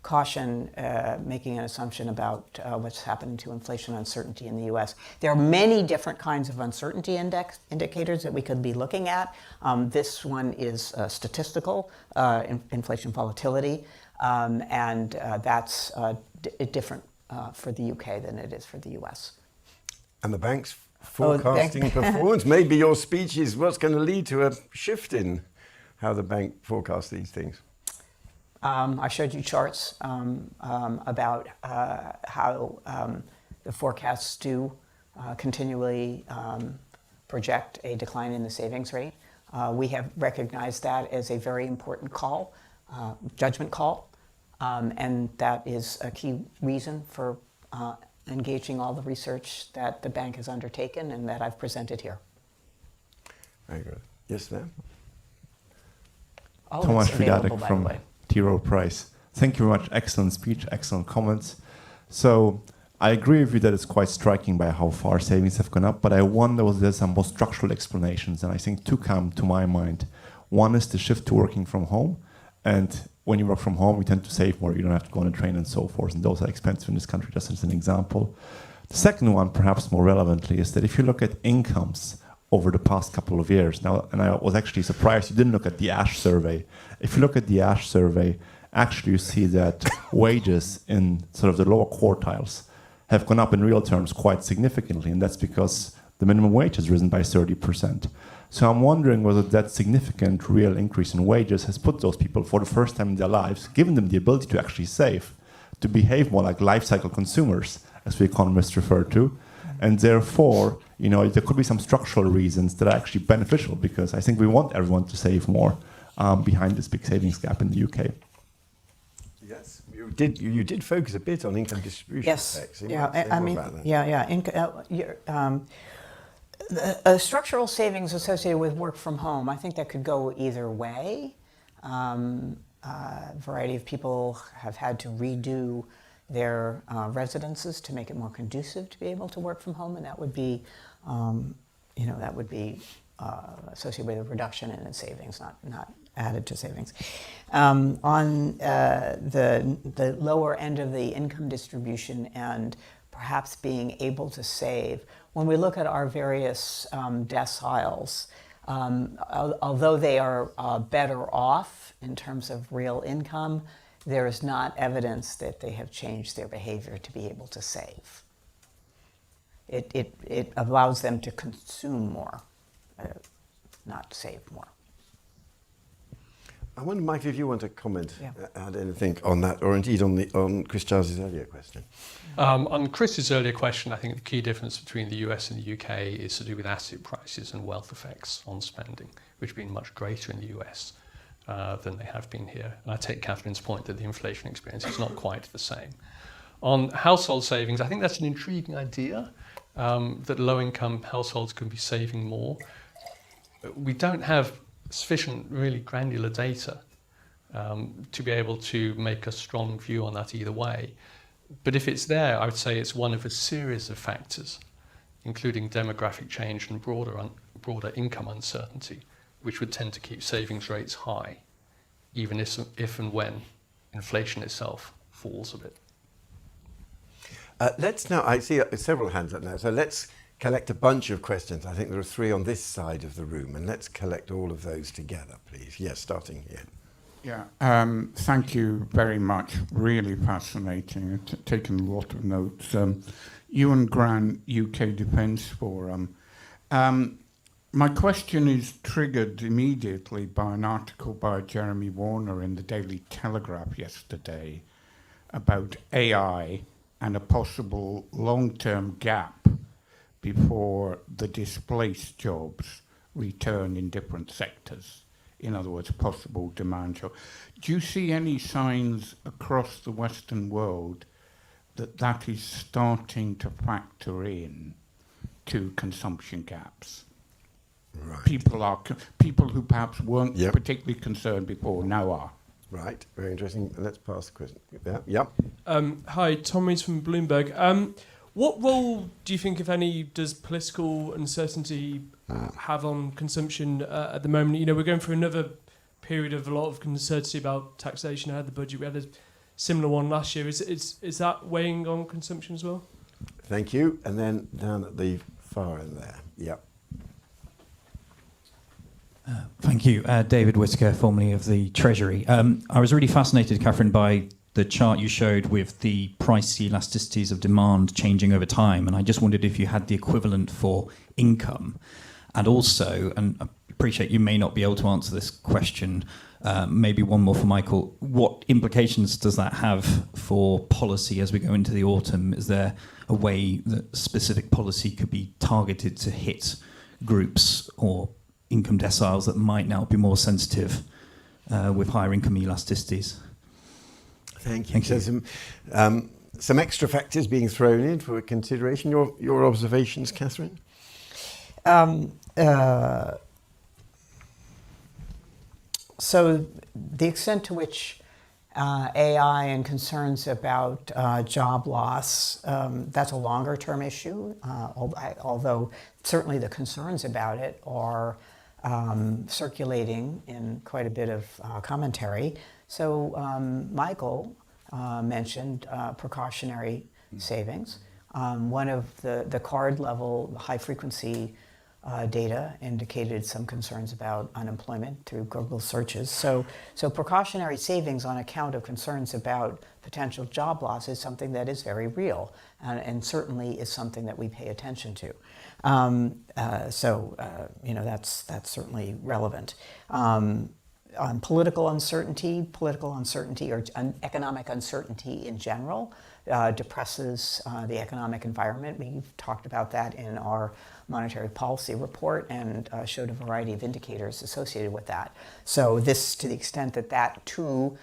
caution making an assumption about what's happening to inflation uncertainty in the US. There are many different kinds of uncertainty indicators that we could be looking at. This one is statistical, inflation volatility, and that's different for the UK than it is for the US. And the bank's forecasting performance. Maybe your speech is what's going to lead to a shift in how the bank forecasts these things. I showed you charts about how the forecasts do continually project a decline in the savings rate. We have recognized that as a very important call, judgment call, and that is a key reason for engaging all the research that the bank has undertaken and that I've presented here. Very good. Yes, ma'am. Oh, Thomas it's available, Fridatek by from the way. T. Rowe Price. Thank you very much. Excellent speech, excellent comments. So I agree with you that it's quite striking by how far savings have gone up, but I wonder whether there's some more structural explanations, and I think two come to my mind. One is the shift to working from home, and when you work from home, you tend to save more. You don't have to go on a train and so forth, and those are expensive in this country, just as an example. The second one, perhaps more relevantly, is that if you look at incomes over the past couple of years now, and I was actually surprised you didn't look at the ASH survey. If you look at the ASH survey, actually you see that wages in sort of the lower quartiles have gone up in real terms quite significantly, and that's because the minimum wage has risen by 30%. So I'm wondering whether that significant real increase in wages has put those people for the first time in their lives, given them the ability to actually save, to behave more like life cycle consumers, as we economists refer to. And therefore, there could be some structural reasons that are actually beneficial, because I think we want everyone to save more behind this big savings gap in the UK. Yes, you did focus a bit on income distribution effects. Structural savings associated with work from home, I think that could go either way. A variety of people have had to redo their residences to make it more conducive to be able to work from home, and that would be, associated with a reduction in savings, not added to savings. On the lower end of the income distribution and perhaps being able to save, when we look at our various deciles, although they are better off in terms of real income, there is not evidence that they have changed their behavior to be able to save. It allows them to consume more, not save more. I wonder, Mike, if you want to comment, Yeah. add anything on that, or indeed on Chris Charles's earlier question. On Chris's earlier question, I think the key difference between the US and the UK is to do with asset prices and wealth effects on spending, which have been much greater in the US than they have been here. And I take Catherine's point that the inflation experience is not quite the same. On household savings, I think that's an intriguing idea, that low-income households can be saving more. We don't have sufficient really granular data to be able to make a strong view on that either way. But if it's there, I would say it's one of a series of factors, including demographic change and broader income uncertainty, which would tend to keep savings rates high, even if and when inflation itself falls a bit. Let's now, I see several hands up now, so let's collect a bunch of questions. I think there are 3 on this side of the room, and let's collect all of those together, please. Yes, starting here. Yeah, thank you very much. Really fascinating. I've taken a lot of notes. Ewan Grant, UK Defence Forum. My question is triggered immediately by an article by Jeremy Warner in the Daily Telegraph yesterday about AI and a possible long-term gap before the displaced jobs return in different sectors. In other words, possible demand shock. Do you see any signs across the Western world that that is starting to factor in to consumption gaps? Right. People who perhaps weren't Yep. particularly concerned before now are. Right, very interesting. Let's pass the question. Yeah, yep. Hi, Tom Rees from Bloomberg. What role do you think, if any, does political uncertainty have on consumption at the moment? You know, we're going through another period of a lot of uncertainty about taxation. I had the budget. We had a similar one last year. Is that weighing on consumption as well? Thank you. And then down at the far end there. Yep. Thank you. David Whitaker, formerly of the Treasury. I was really fascinated, Catherine, by the chart you showed with the price elasticities of demand changing over time. And I just wondered if you had the equivalent for income. And also, and I appreciate you may not be able to answer this question, maybe one more for Michael. What implications does that have for policy as we go into the autumn? Is there a way that specific policy could be targeted to hit groups or income deciles that might now be more sensitive with higher income elasticities? Thank you. So some extra factors being thrown in for consideration. Your observations, Catherine? So the extent to which AI and concerns about job loss, that's a longer term issue, although certainly the concerns about it are circulating in quite a bit of commentary. So Michael mentioned precautionary savings. One of the card level high frequency data indicated some concerns about unemployment through Google searches. So precautionary savings on account of concerns about potential job loss is something that is very real and certainly is something that we pay attention to. You know, that's certainly relevant. On political uncertainty or economic uncertainty in general depresses the economic environment. We've talked about that in our monetary policy report and showed a variety of indicators associated with that. So this, to the extent that that too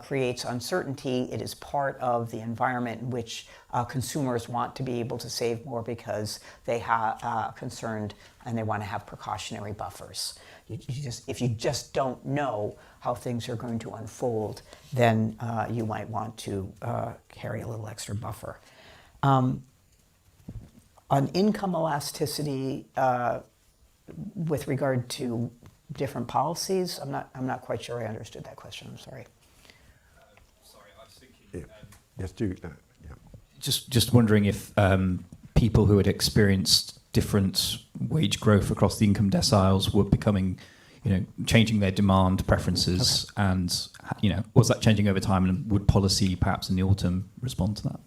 creates uncertainty, it is part of the environment in which consumers want to be able to save more because they are concerned and they want to have precautionary buffers. If you just don't know how things are going to unfold, then you might want to carry a little extra buffer. On income elasticity, with regard to different policies, I'm not quite sure I understood that question. I'm sorry. Sorry, I was thinking. Yes, do that. Yeah. Just wondering if people who had experienced different wage growth across the income deciles were becoming changing their demand preferences, and was that changing over time, and would policy perhaps in the autumn respond to that?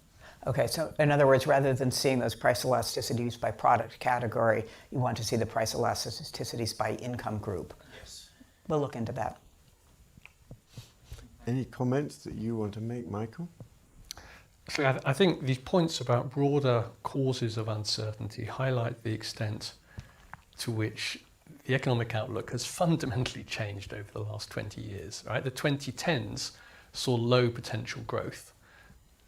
Okay, so in other words, rather than seeing those price elasticities by product category, you want to see the price elasticities by income group. Yes. We'll look into that. Any comments that you want to make, Michael? So I think these points about broader causes of uncertainty highlight the extent to which the economic outlook has fundamentally changed over the last 20 years. Right? The 2010s saw low potential growth,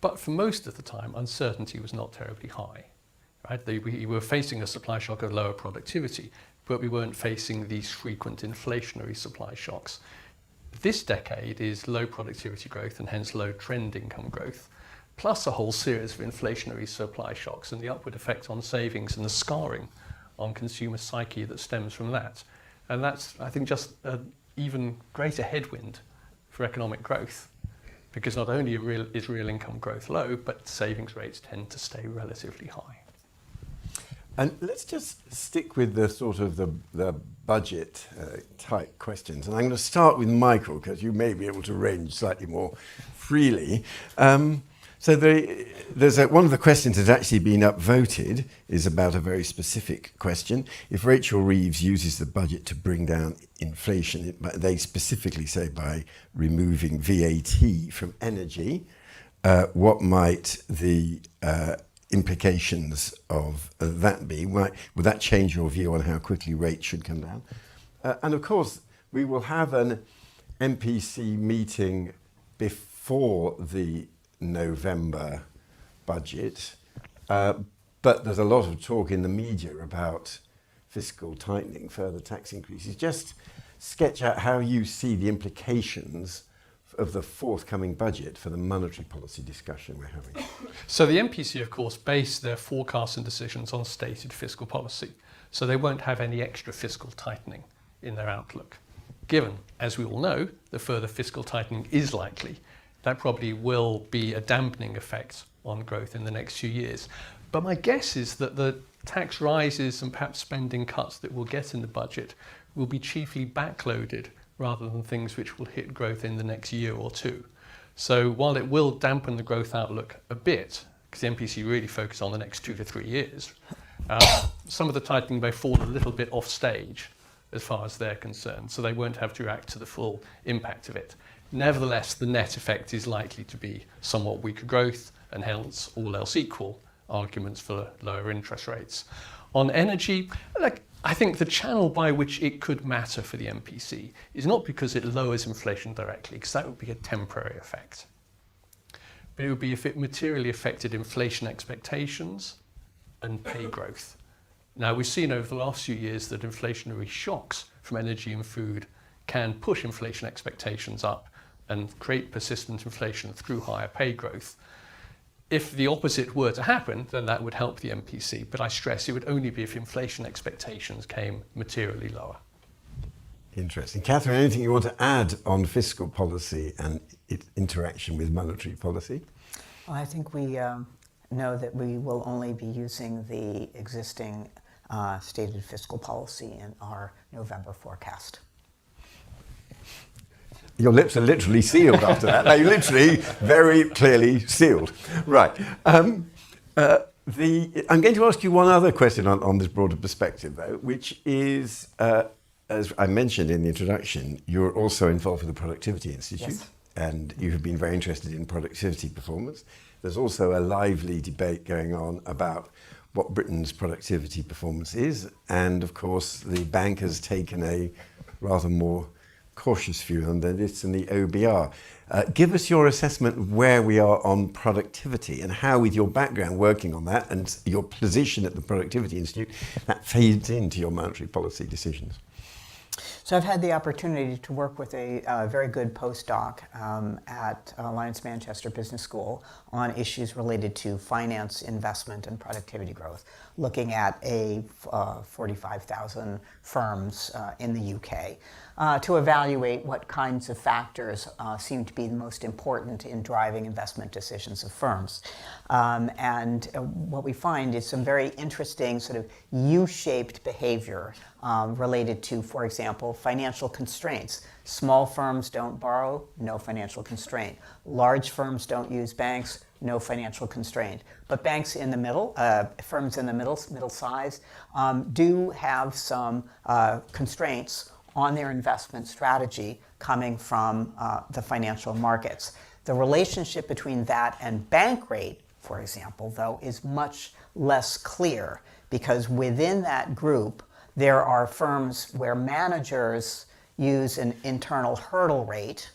but for most of the time, uncertainty was not terribly high. Right? We were facing a supply shock of lower productivity, but we weren't facing these frequent inflationary supply shocks. This decade is low productivity growth and hence low trend income growth, plus a whole series of inflationary supply shocks and the upward effect on savings and the scarring on consumer psyche that stems from that. And that's, I think, just an even greater headwind for economic growth, because not only is real income growth low, but savings rates tend to stay relatively high. And let's just stick with the sort of the budget type questions. And I'm going to start with Michael, because you may be able to range slightly more freely. So there's one of the questions that's actually been upvoted is about a very specific question. If Rachel Reeves uses the budget to bring down inflation, they specifically say by removing VAT from energy, what might the implications of that be? Would that change your view on how quickly rates should come down? And of course, we will have an MPC meeting before the November budget, but there's a lot of talk in the media about fiscal tightening, further tax increases. Just sketch out how you see the implications of the forthcoming budget for the monetary policy discussion we're having. So the MPC, of course, base their forecasts and decisions on stated fiscal policy, so they won't have any extra fiscal tightening in their outlook. Given, as we all know, the further fiscal tightening is likely, that probably will be a dampening effect on growth in the next few years. But my guess is that the tax rises and perhaps spending cuts that we'll get in the budget will be chiefly backloaded rather than things which will hit growth in the next year or two. So while it will dampen the growth outlook a bit, because the MPC really focus on the next 2 to 3 years, some of the tightening may fall a little bit off stage as far as they're concerned, so they won't have to react to the full impact of it. Nevertheless, the net effect is likely to be somewhat weaker growth, and hence, all else equal, arguments for lower interest rates. On energy, I think the channel by which it could matter for the MPC is not because it lowers inflation directly, because that would be a temporary effect. But it would be if it materially affected inflation expectations and pay growth. Now, we've seen over the last few years that inflationary shocks from energy and food can push inflation expectations up and create persistent inflation through higher pay growth. If the opposite were to happen, then that would help the MPC, but I stress it would only be if inflation expectations came materially lower. Interesting. Catherine, anything you want to add on fiscal policy and its interaction with monetary policy? Well, I think we know that we will only be using the existing stated fiscal policy in our November forecast. Your lips are literally sealed after that. They're literally very clearly sealed. Right. I'm going to ask you one other question on this broader perspective, though, which is, as I mentioned in the introduction, you're also involved with the Productivity Institute, yes, and you have been very interested in productivity performance. There's also a lively debate going on about what Britain's productivity performance is, and of course the bank has taken a rather more cautious view on this and the OBR. Give us your assessment of where we are on productivity and how, with your background working on that and your position at the Productivity Institute, that fades into your monetary policy decisions. So I've had the opportunity to work with a very good postdoc at Alliance Manchester Business School on issues related to finance, investment, and productivity growth, looking at 45,000 firms in the UK. to evaluate what kinds of factors seem to be the most important in driving investment decisions of firms. And what we find is some very interesting sort of U-shaped behavior related to, for example, financial constraints. Small firms don't borrow, no financial constraint. Large firms don't use banks, no financial constraint. But banks in the middle, firms in the middle size, do have some constraints on their investment strategy coming from the financial markets. The relationship between that and bank rate, for example, though, is much less clear, because within that group, there are firms where managers use an internal hurdle rate,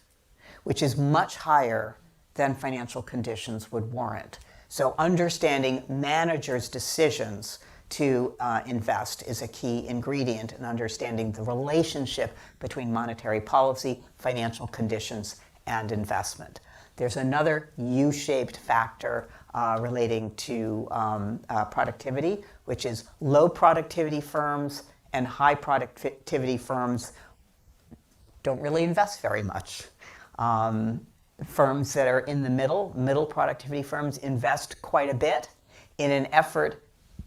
which is much higher than financial conditions would warrant. So understanding managers' decisions to invest is a key ingredient in understanding the relationship between monetary policy, financial conditions, and investment. There's another U-shaped factor relating to productivity, which is low productivity firms and high productivity firms don't really invest very much. Firms that are in the middle productivity firms invest quite a bit in an effort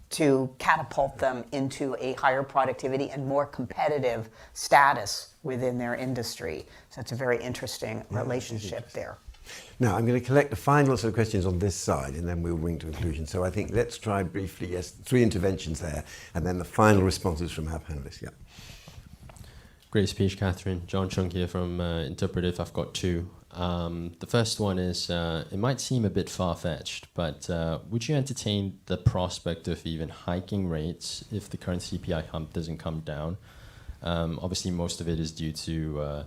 to catapult them into a higher productivity and more competitive status within their industry. So it's a very interesting relationship there. Now, I'm going to collect the final sort of questions on this side, and then we'll bring to conclusion. So I think let's try briefly, yes, 3 interventions there, and then the final responses from our panelists. Yeah. Great speech, Catherine. John Chung here from Interpretive. I've got 2. The first one is, it might seem a bit far-fetched, but would you entertain the prospect of even hiking rates if the current CPI hump doesn't come down? Obviously, most of it is due to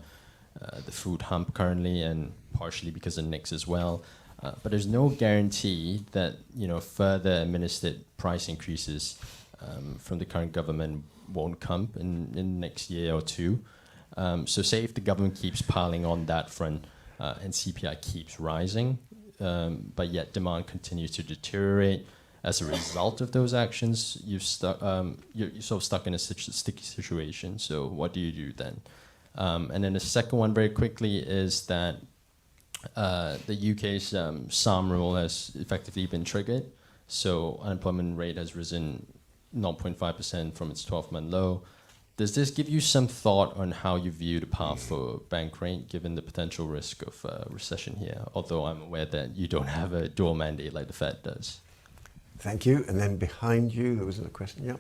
the food hump currently, and partially because of NICs as well. But there's no guarantee that further administered price increases from the current government won't come in next year or 2. So say if the government keeps piling on that front, and CPI keeps rising, but yet demand continues to deteriorate as a result of those actions, you're sort of stuck in a sticky situation. So what do you do then? And then the second one, very quickly, is that the UK's SARM rule has effectively been triggered. So unemployment rate has risen 0.5% from its 12-month low. Does this give you some thought on how you view the path for bank rate, given the potential risk of recession here? Although I'm aware that you don't have a dual mandate like the Fed does. Thank you. And then behind you, there was another question. Yeah.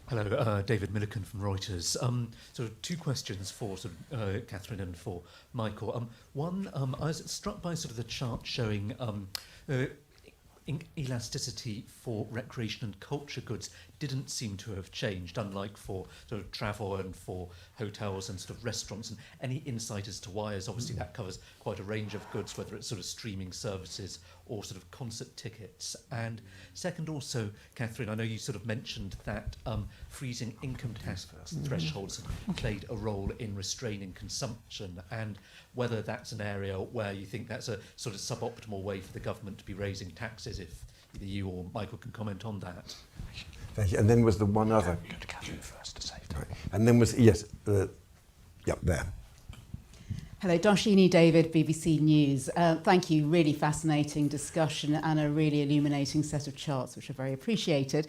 Hello, David Milliken from Reuters. So 2 questions for Catherine and for Michael. One, I was struck by sort of the chart showing elasticity for recreation and culture goods didn't seem to have changed, unlike for sort of travel and for hotels and sort of restaurants. And any insight as to why, as obviously that covers quite a range of goods, whether it's sort of streaming services or sort of concert tickets. And second, also, Catherine, I know you sort of mentioned that freezing income tax thresholds played a role in restraining consumption, and whether that's an area where you think that's a sort of suboptimal way for the government to be raising taxes, if either you or Michael can comment on that. Thank you. And then was the one other. Go to Catherine first to save time. Right. And then was, yes, yep, there. Hello, Darshini David, BBC News. Thank you, really fascinating discussion and a really illuminating set of charts, which are very appreciated.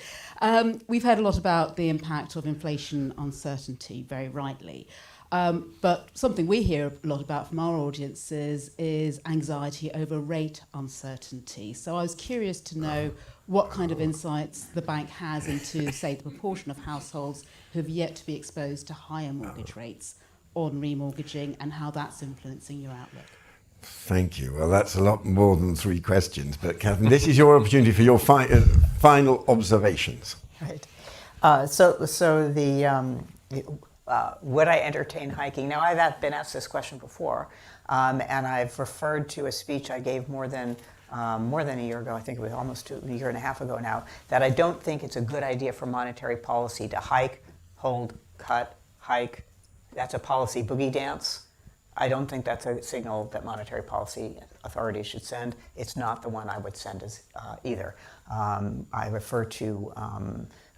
We've heard a lot about the impact of inflation uncertainty, very rightly. But something we hear a lot about from our audiences is anxiety over rate uncertainty. So I was curious to know what kind of insights the bank has into, say, the proportion of households who have yet to be exposed to higher mortgage rates on remortgaging, and how that's influencing your outlook. Thank you. Well, that's a lot more than 3 questions. But Catherine, this is your opportunity for your final observations. Right. Would I entertain hiking? Now, I've been asked this question before, and I've referred to a speech I gave more than a year ago. I think it was almost a year and a half ago now, that I don't think it's a good idea for monetary policy to hike, hold, cut, hike. That's a policy boogie dance. I don't think that's a signal that monetary policy authorities should send. It's not the one I would send as either. I refer to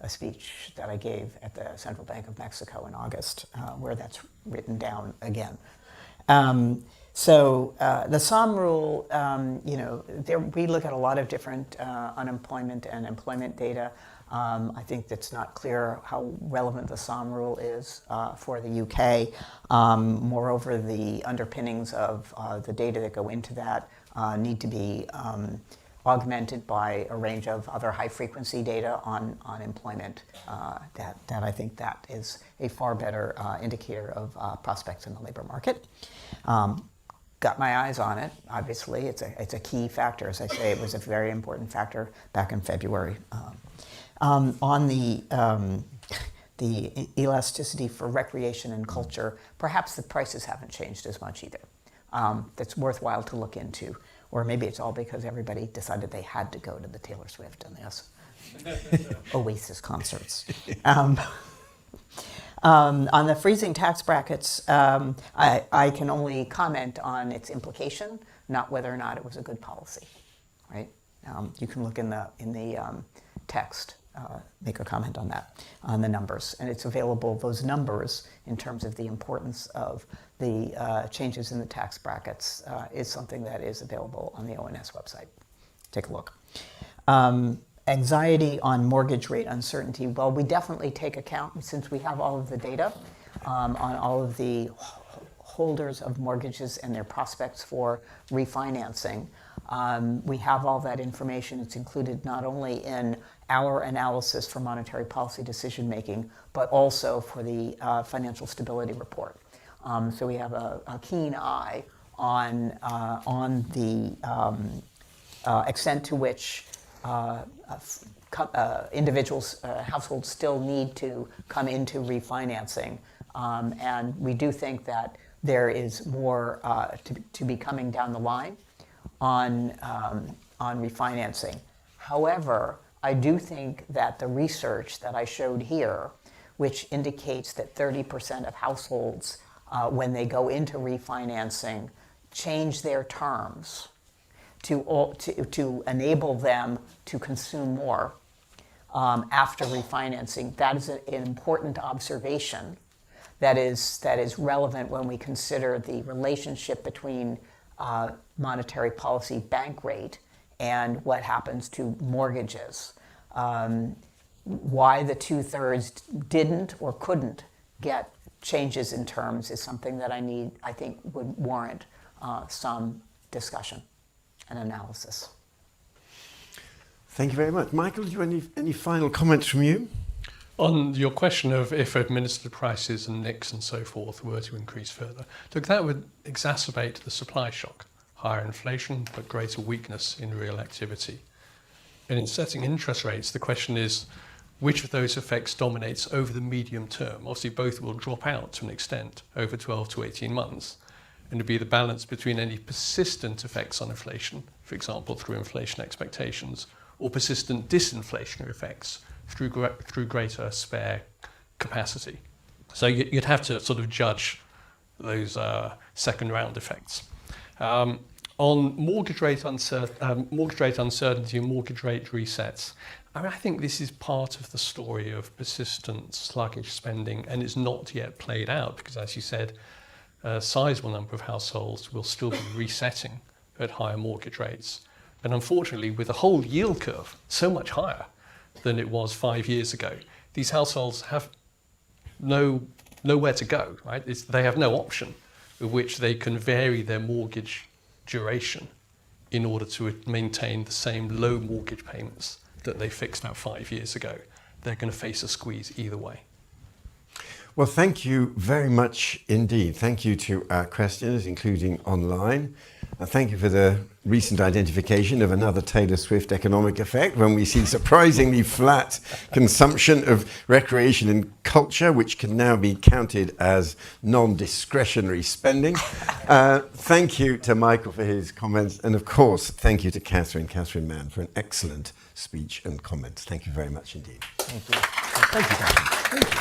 a speech that I gave at the Central Bank of Mexico in August, where that's written down again. The SOM rule, we look at a lot of different unemployment and employment data. I think it's not clear how relevant the SOM rule is for the UK. Moreover, the underpinnings of the data that go into that need to be augmented by a range of other high-frequency data on employment. That I think that is a far better indicator of prospects in the labor market. Got my eyes on it. Obviously, it's a key factor. As I say, it was a very important factor back in February. On the elasticity for recreation and culture, perhaps the prices haven't changed as much either. That's worthwhile to look into. Or maybe it's all because everybody decided they had to go to the Taylor Swift and the Oasis concerts. On the freezing tax brackets, I can only comment on its implication, not whether or not it was a good policy, right? You can look in the text, make a comment on that, on the numbers. And it's available, those numbers, in terms of the importance of the changes in the tax brackets, is something that is available on the ONS website. Take a look. Anxiety on mortgage rate uncertainty. Well, we definitely take account, since we have all of the data on all of the holders of mortgages and their prospects for refinancing. We have all that information. It's included not only in our analysis for monetary policy decision making, but also for the financial stability report. So we have a keen eye on the extent to which individuals, households still need to come into refinancing. And we do think that there is more to be coming down the line on refinancing. However, I do think that the research that I showed here, which indicates that 30% of households, when they go into refinancing, change their terms to enable them to consume more after refinancing. That is an important observation that is relevant when we consider the relationship between monetary policy bank rate and what happens to mortgages. Why the 2/3 didn't or couldn't get changes in terms is something that I think would warrant some discussion and analysis. Thank you very much. Michael, do you have any final comments from you? On your question of if administered prices and NICs and so forth were to increase further, look, that would exacerbate the supply shock. Higher inflation, but greater weakness in real activity. And in setting interest rates, the question is, which of those effects dominates over the medium term? Obviously, both will drop out to an extent over 12 to 18 months. And it'd be the balance between any persistent effects on inflation, for example, through inflation expectations, or persistent disinflationary effects through greater spare capacity. So you'd have to sort of judge those second round effects. On mortgage rate uncertainty and mortgage rate resets, I think this is part of the story of persistent sluggish spending, and it's not yet played out because, as you said, a sizable number of households will still be resetting at higher mortgage rates. And unfortunately, with the whole yield curve so much higher than it was 5 years ago, these households have nowhere to go, right? They have no option with which they can vary their mortgage duration in order to maintain the same low mortgage payments that they fixed out 5 years ago. They're going to face a squeeze either way. Well, thank you very much indeed. Thank you to our questioners, including online. Thank you for the recent identification of another Taylor Swift economic effect when we see surprisingly flat consumption of recreation and culture, which can now be counted as non-discretionary spending. Thank you to Michael for his comments. And of course, thank you to Catherine Mann, for an excellent speech and comments. Thank you very much indeed. Thank you. Thank you, Catherine. Thank you.